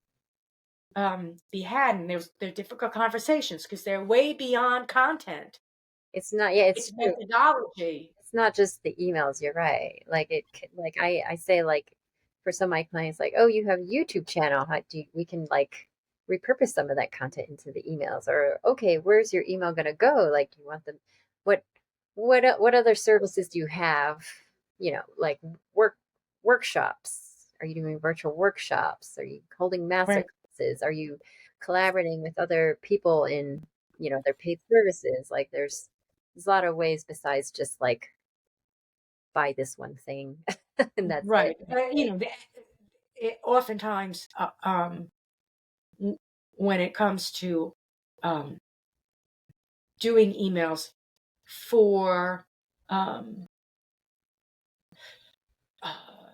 be had, and they're difficult conversations because they're way beyond content. It's not, yeah, it's It's true. methodology. It's not just the emails. You're right. Like like I say, like for some of my clients, like, oh, you have a YouTube channel. How do we can like repurpose some of that content into the emails? Or okay, where's your email gonna go? Like, you want them? What what other services do you have? Like work workshops. Are you doing virtual workshops? Are you holding master Right. classes? Are you collaborating with other people in their paid services? Like, there's a lot of ways besides just like buy this one thing and that's it. Right. Oftentimes, when it comes to um, doing emails for um,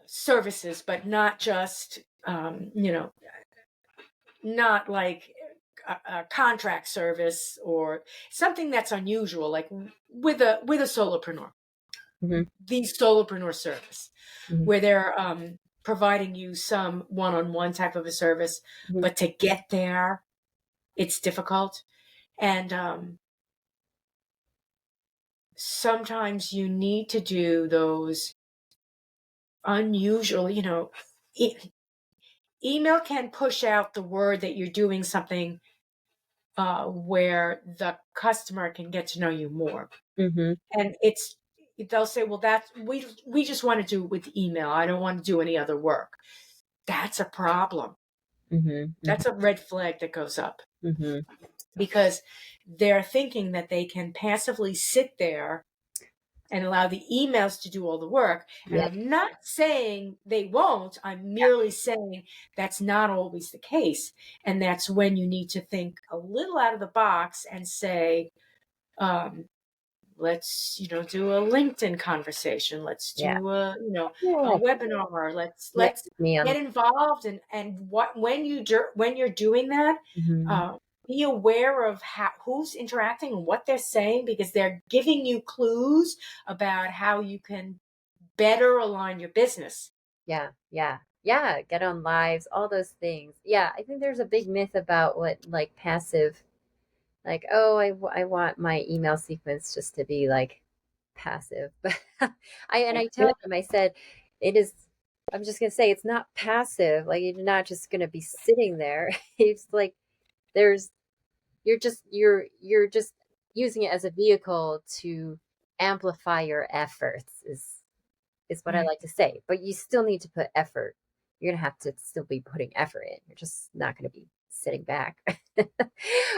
services, but not just, not like a contract service or something that's unusual, like with a solopreneur, Hmm. the solopreneur service, Hmm. where they're providing you some one-on-one type of a service, Hmm. but to get there, it's difficult. And sometimes you need to do those unusual, e- email can push out the word that you're doing something where the customer can get to know you more. Hmm. And they'll say, well, we just want to do it with email. I don't want to do any other work. That's a problem. Hmm. That's a red flag that goes up Hmm. because they're thinking that they can passively sit there and allow the emails to do all the work. And Yep. I'm not saying they won't. I'm merely saying that's not always the case. And that's when you need to think a little out of the box and say, um, let's, do a LinkedIn conversation. Let's Yeah. do a Yeah. webinar. Yeah. Let's Me on. get involved. And when you're doing that, Mhm. be aware of who's interacting and what they're saying, because they're giving you clues about how you can better align your business. Yeah. Yeah. Yeah. Get on lives, all those things. Yeah. I think there's a big myth about what like passive, like, oh, I want my email sequence just to be like passive. But I tell them, I said, it is, I'm just gonna say it's not passive. Like you're not just gonna be sitting there. It's like there's you're just using it as a vehicle to amplify your efforts is what I Right. like to say. But you still need to put effort. You're gonna have to still be putting effort in. You're just not gonna be sitting back.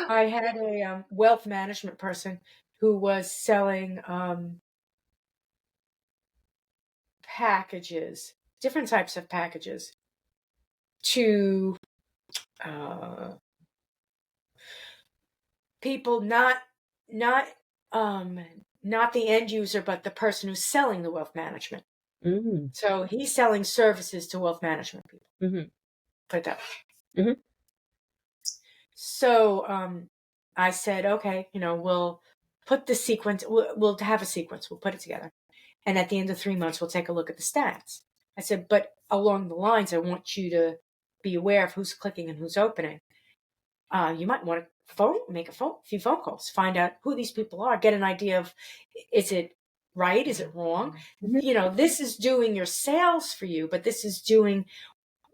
I had a wealth management person who was selling packages, different types of packages to uh, people, not um, not the end user, but the person who's selling the wealth management. Mm, So he's selling services to wealth management people. hmm Put it that way. hmm So I said, okay, we'll put the sequence. We'll have a sequence. We'll put it together. And at the end of 3 months, we'll take a look at the stats. I said, but along the lines, I want you to be aware of who's clicking and who's opening. You might want to make a few phone calls, find out who these people are, get an idea of, is it right? Is it wrong? hmm This is doing your sales for you, but this is doing,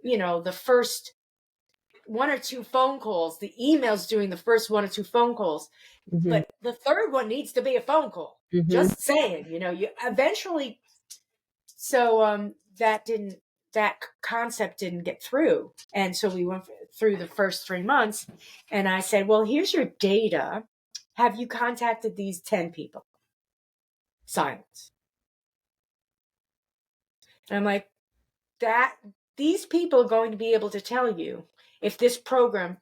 the first one or two phone calls. The email's doing the first one or two phone calls, hmm but the third one needs to be a phone call. hmm Just saying, you eventually. So that concept didn't get through. And so we went through the first 3 months, and I said, well, here's your data. Have you contacted these 10 people? Silence. And I'm like, that these people are going to be able to tell you if this program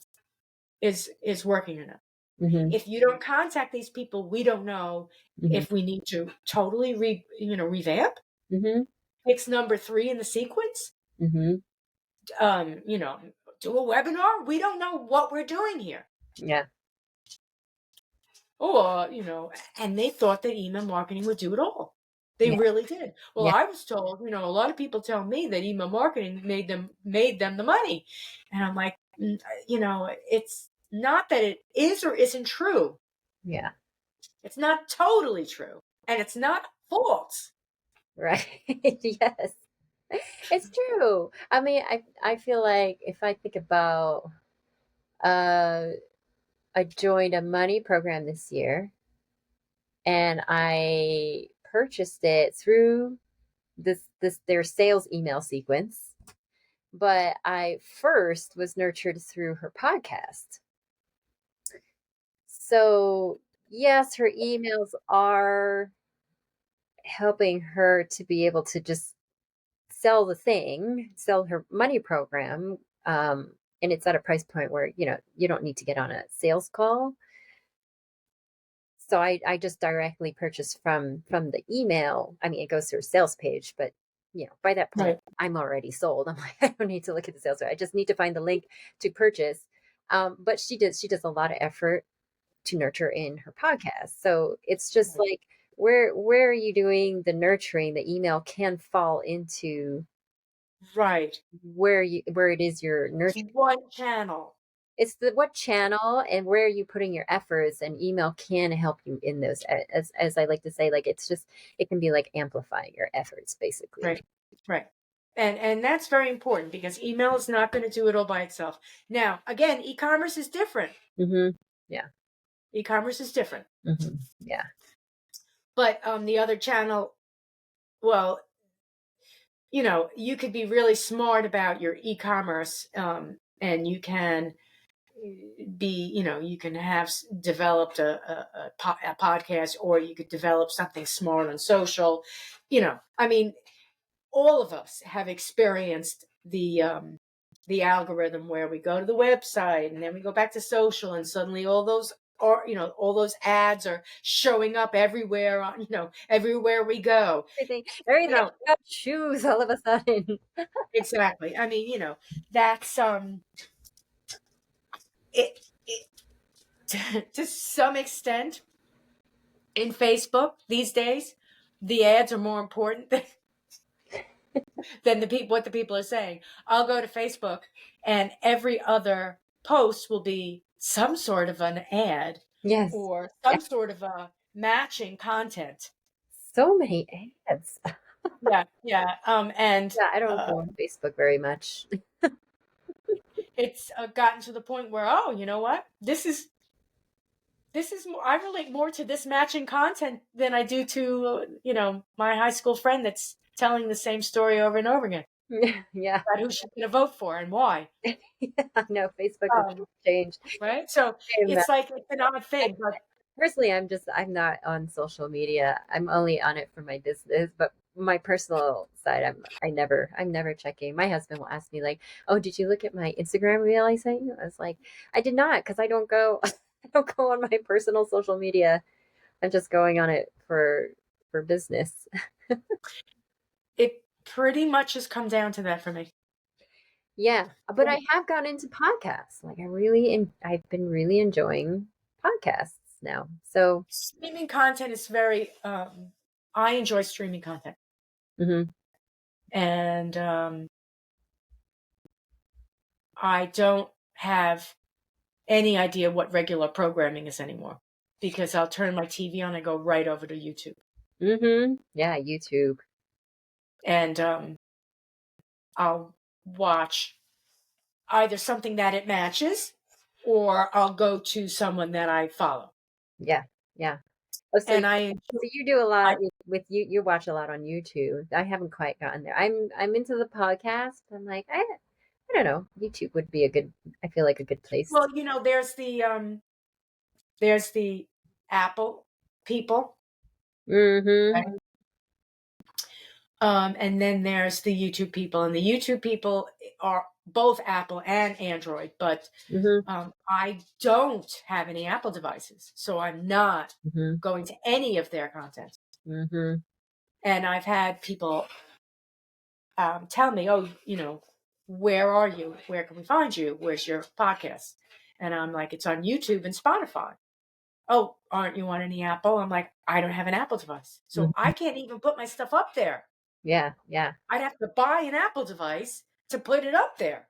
is working or not. hmm If you don't contact these people, we don't know hmm if we need to totally revamp, hmm fix number 3 in the sequence, hmm um, you know, do a webinar. We don't know what we're doing here. Yeah. Or, and they thought that email marketing would do it all. They Yeah. really did. Well, Yeah. I was told, a lot of people tell me that email marketing made them the money. And I'm like, it's not that it is or isn't true. Yeah. It's not totally true. And it's not false. Right. Yes. It's true. I mean, I feel like if I think about uh I joined a money program this year and I purchased it through this their sales email sequence, but I first was nurtured through her podcast. So, yes, her emails are helping her to be able to just sell her money program. And it's at a price point where, you don't need to get on a sales call. So I just directly purchase from the email. I mean, it goes through a sales page, but by that point, Right. I'm already sold. I'm like, I don't need to look at the sales page. I just need to find the link to purchase. But she does a lot of effort to nurture in her podcast. So it's just like where are you doing the nurturing? The email can fall into Right. where it is you're It's nurturing. one channel. It's the what channel and where are you putting your efforts, and email can help you in those, as I like to say, like it can be like amplifying your efforts basically. Right. Right. And that's very important, because email is not going to do it all by itself. Now, again, e-commerce is different. Mm-hmm. Yeah. E-commerce is different. Mm-hmm. Yeah. But the other channel, well, you could be really smart about your e-commerce, and you can you can have developed a podcast, or you could develop something smart on social. I mean, all of us have experienced the algorithm where we go to the website and then we go back to social, and suddenly all those or all those ads are showing up everywhere on everywhere we go. Everything You know, about shoes all of a sudden. exactly. I mean, that's it, to some extent in Facebook these days, the ads are more important than what the people are saying. I'll go to Facebook and every other post will be some sort of an ad Yes. or Yeah. some sort of a matching content. So many ads. Yeah, yeah. And Yeah, I don't go on Facebook very much. it's gotten to the point where, oh, you know what? This is more, I relate more to this matching content than I do to my high school friend that's telling the same story over and over again Yeah. about who she's going to vote for and why. Yeah, no, Facebook has Um, changed. right? So I'm, it's like it's an odd thing, but personally, I'm not on social media. I'm only on it for my business, but my personal side, I'm never checking. My husband will ask me like, "Oh, did you look at my Instagram reel I sent you?" I was like, "I did not, because I don't go, I don't go on my personal social media. I'm just going on it for business." it pretty much has come down to that for me. Yeah, but I have gotten into podcasts. Like I've been really enjoying podcasts now. So, Streaming content is very. I enjoy streaming content, mhm, and I don't have any idea what regular programming is anymore because I'll turn my TV on and go right over to YouTube. yeah, YouTube. And I'll watch either something that it matches or I'll go to someone that I follow. Yeah, yeah. Oh, so And so you do a lot I with you. You watch a lot on YouTube. I haven't quite gotten there. I'm into the podcast. I'm like, I don't know. YouTube would be a good. I feel like a good place. well, there's the Apple people, Mm-hmm. right? And then there's the YouTube people, and the YouTube people are both Apple and Android, but Mm-hmm. I don't have any Apple devices, so I'm not Mm-hmm. going to any of their content. Mm-hmm. And I've had people tell me, "Oh, where are you? Where can we find you? Where's your podcast?" And I'm like, "It's on YouTube and Spotify." "Oh, aren't you on any Apple?" I'm like, "I don't have an Apple device, so Mm-hmm. I can't even put my stuff up there. Yeah, yeah. I'd have to buy an Apple device to put it up there."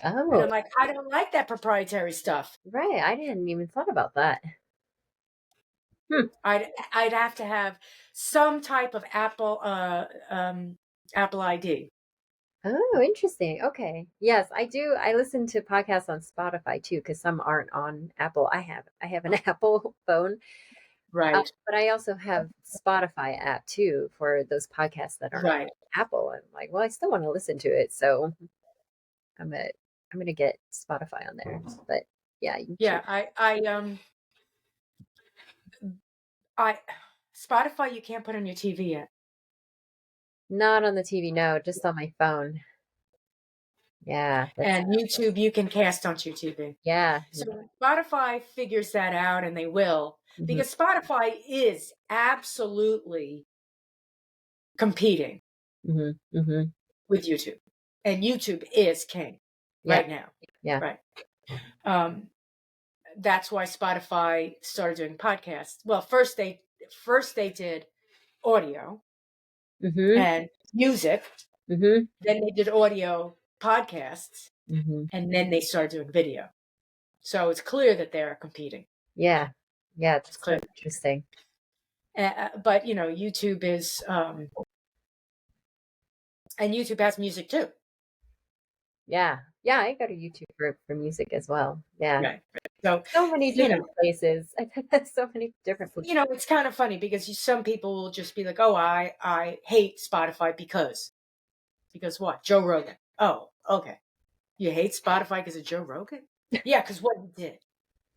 And Oh, I'm like, "I don't like that proprietary stuff. right. I didn't even thought about that. Hmm. I'd have to have some type of Apple ID." Oh, interesting. Okay. Yes, I do. I listen to podcasts on Spotify too, because some aren't on Apple. I have an Apple phone, Right, but I also have Spotify app too for those podcasts that aren't right. Apple. I'm like, well, I still want to listen to it, so I'm gonna I'm gonna get Spotify on there. But yeah, YouTube. Yeah, I Spotify you can't put on your TV yet. Not on the TV, no, just on my phone. Yeah, that's And YouTube you can cast onto your TV. yeah. So Spotify figures that out and they will Hmm. because Spotify is absolutely competing Hmm. Hmm. with YouTube. And YouTube is king Yeah, right now. yeah. Right. Um, that's why Spotify started doing podcasts. Well, first they did audio Hmm. and music, Hmm. then they did audio podcasts, Hmm. and then they started doing video. So it's clear that they're competing. Yeah, yeah. It's That's so clear. interesting. But YouTube is, and YouTube has music too. Yeah. Yeah, I go to YouTube for music as well. Yeah. Right. So, So many you know, different places. So many different places. it's kind of funny because some people will just be like, "Oh, I hate Spotify because what? Joe Rogan." Oh, okay. You hate Spotify because of Joe Rogan? Yeah, because what he did.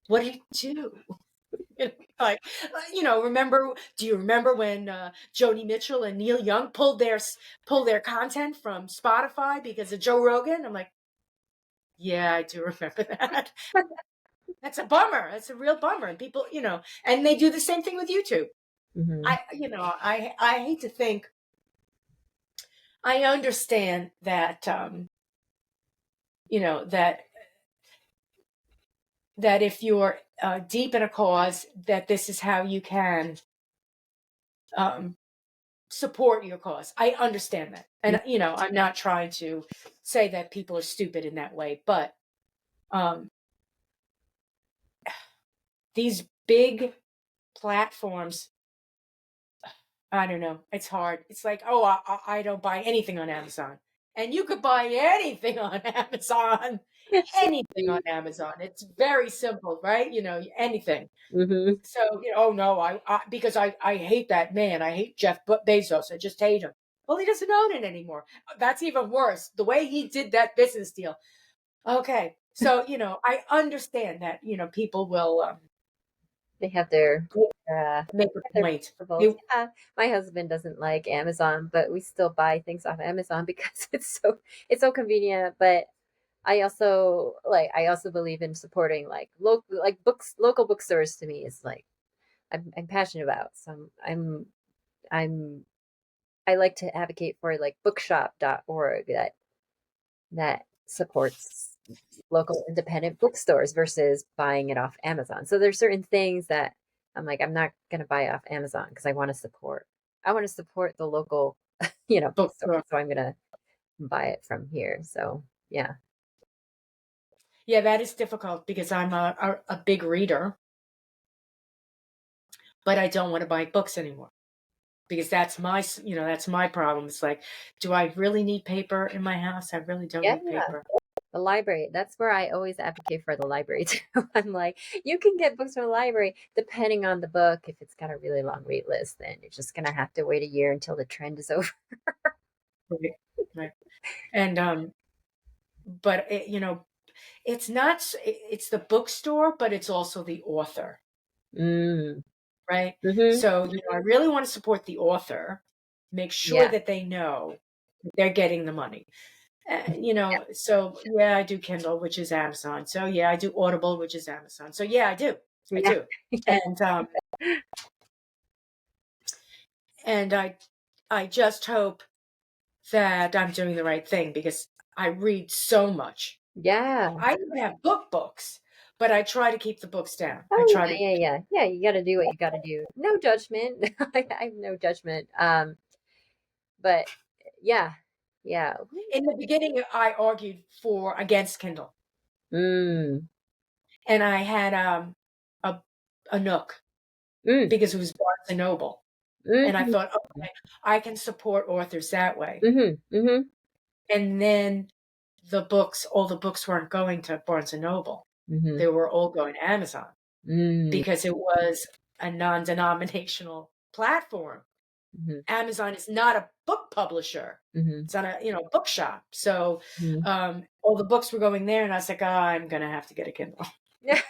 What did he do? Like, remember? Do you remember when Joni Mitchell and Neil Young pulled their content from Spotify because of Joe Rogan? I'm like, yeah, I do remember that. That's a bummer. That's a real bummer. And people, and they do the same thing with YouTube. Hmm. I hate to think. I understand that, you know, that that if you're deep in a cause, that this is how you can um, support your cause. I understand that, and I'm not trying to say that people are stupid in that way, but um, these big platforms, I don't know. It's hard. It's like, oh, I don't buy anything on Amazon. And you could buy anything on Amazon. Anything on Amazon. It's very simple, right? Anything. Hmm. So, oh no, because I hate that man. I hate Jeff Bezos. I just hate him. Well, he doesn't own it anymore. That's even worse. The way he did that business deal. Okay. So, I understand that, people will They have their make a their point. principles. Yeah, my husband doesn't like Amazon, but we still buy things off Amazon because it's so convenient. But I also believe in supporting like local bookstores. To me is like I'm passionate about. So I'm I like to advocate for like bookshop.org that supports local independent bookstores versus buying it off Amazon. So there's certain things that I'm like, I'm not going to buy off Amazon because I want to support the local, bookstore. Bookstore. So I'm going to buy it from here. So yeah. Yeah, that is difficult because I'm a big reader, but I don't want to buy books anymore because that's my problem. It's like, do I really need paper in my house? I really don't Yeah. need paper. The library. That's where I always advocate for the library too. I'm like, you can get books from the library depending on the book. If it's got a really long wait list, then you're just gonna have to wait a year until the trend is over. Right. Right. And but it's not. It's the bookstore, but it's also the author, Mm. right? Hmm. So I really want to support the author, make sure Yeah. that they know that they're getting the money. So yeah, I do Kindle, which is Amazon. So yeah, I do Audible, which is Amazon. So yeah, I do. I Yeah. do. And I just hope that I'm doing the right thing because I read so much. Yeah. I even have books, but I try to keep the books down. I Oh try yeah, to yeah, yeah. Yeah, you got to do what you got to do. No judgment. I have no judgment. But yeah. Yeah. in the beginning I argued for against Kindle. Mm. And I had a a Nook Mm. because it was Barnes and Noble. And I Mm. thought, okay, I can support authors that way. Mhm. Mhm. And then all the books weren't going to Barnes and Noble. Mhm. They were all going to Amazon Mm. because it was a non-denominational platform. Mhm. Amazon is not a book publisher. Mhm. It's not a, bookshop. So Mhm. all the books were going there and I was like, oh, I'm going to have to get a Kindle. Yeah.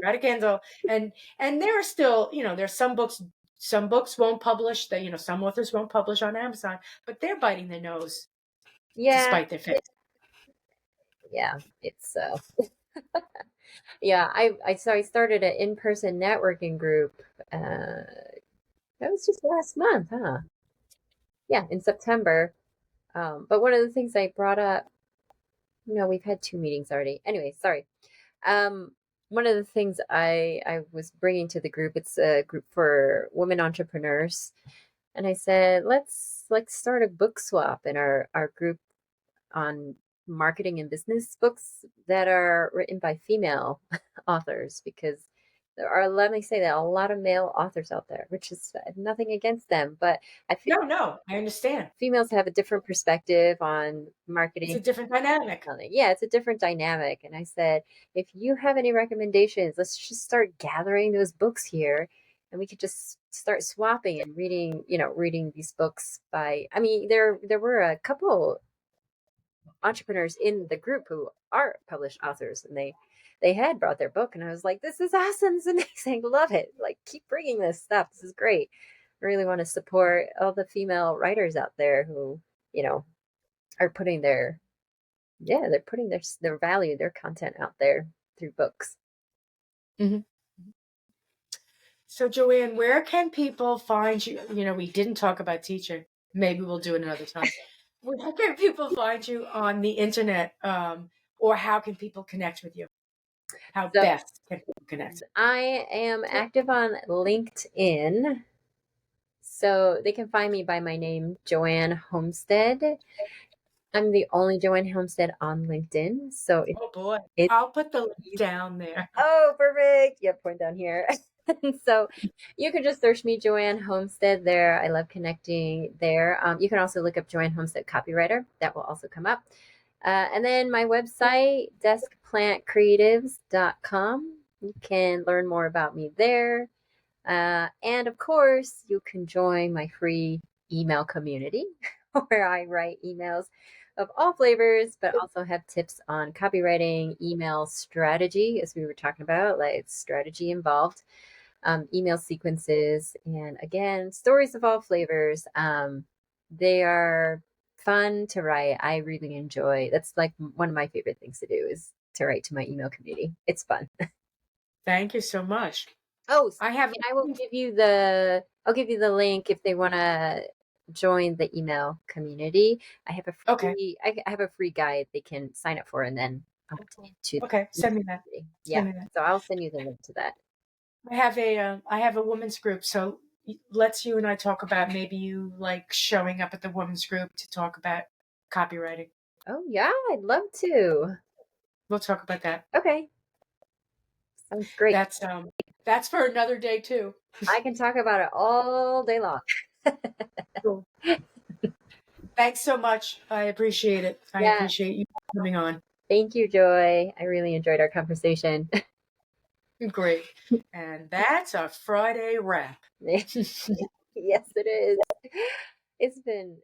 Got a Kindle. And there are still, there's some books won't publish that, some authors won't publish on Amazon, but they're biting their nose to Yeah. spite their face. Yeah. It's yeah, I started an in-person networking group. That was just last month, huh? Yeah, in September. But one of the things I brought up, no, we've had two meetings already. Anyway, sorry. Um, One of the things I was bringing to the group, it's a group for women entrepreneurs, and I said, let's start a book swap in our group on marketing and business books that are written by female authors because there are, let me say that, a lot of male authors out there, which is nothing against them, but I feel No, I understand. females have a different perspective on It's marketing. a different dynamic. Yeah, it's a different dynamic. And I said, if you have any recommendations, let's just start gathering those books here and we could just start swapping and reading these books by, I mean, there were a couple entrepreneurs in the group who are published authors and they had brought their book and I was like, this is awesome, this is amazing, love it, like keep bringing this stuff, this is great. I really want to support all the female writers out there who you know are putting their, yeah, they're putting their value, their content out there. through books. Mhm. So, Joanne, where can people find you? You know, we didn't talk about teaching. Maybe we'll do it another time. Where can people find you on the internet, or how can people connect with you? How So best can people connect? I am active on LinkedIn. So they can find me by my name, Joanne Homestead. I'm the only Joanne Homestead on LinkedIn. So Oh boy, it's I'll put the link down there. oh, perfect. Yeah, point down here. So you can just search me, Joanne Homestead, there. I love connecting there. You can also look up Joanne Homestead Copywriter. That will also come up. And then my website, deskplantcreatives.com. You can learn more about me there. And of course, you can join my free email community where I write emails of all flavors, but also have tips on copywriting, email strategy, as we were talking about, like strategy involved, email sequences, and again, stories of all flavors. They are fun to write. I really enjoy. That's like one of my favorite things to do is to write to my email community. It's fun. Thank you so much. Oh, I have. and I'll give you the link if they want to join the email community. I have a Okay. I have a free guide they can sign up for and then to Okay. the Send me that. community. Yeah. Send me that. So I'll send you the link to that. I have a women's group, so let's you and I talk about maybe you like showing up at the women's group to talk about copywriting. Oh yeah, I'd love to. We'll talk about that. Okay. Sounds great. That's for another day too. I can talk about it all day long. Cool. Thanks so much. I appreciate it. I Yeah. appreciate you coming on. Thank you, Joy. I really enjoyed our conversation. Great. And that's a Friday wrap. Yes, it is. It's been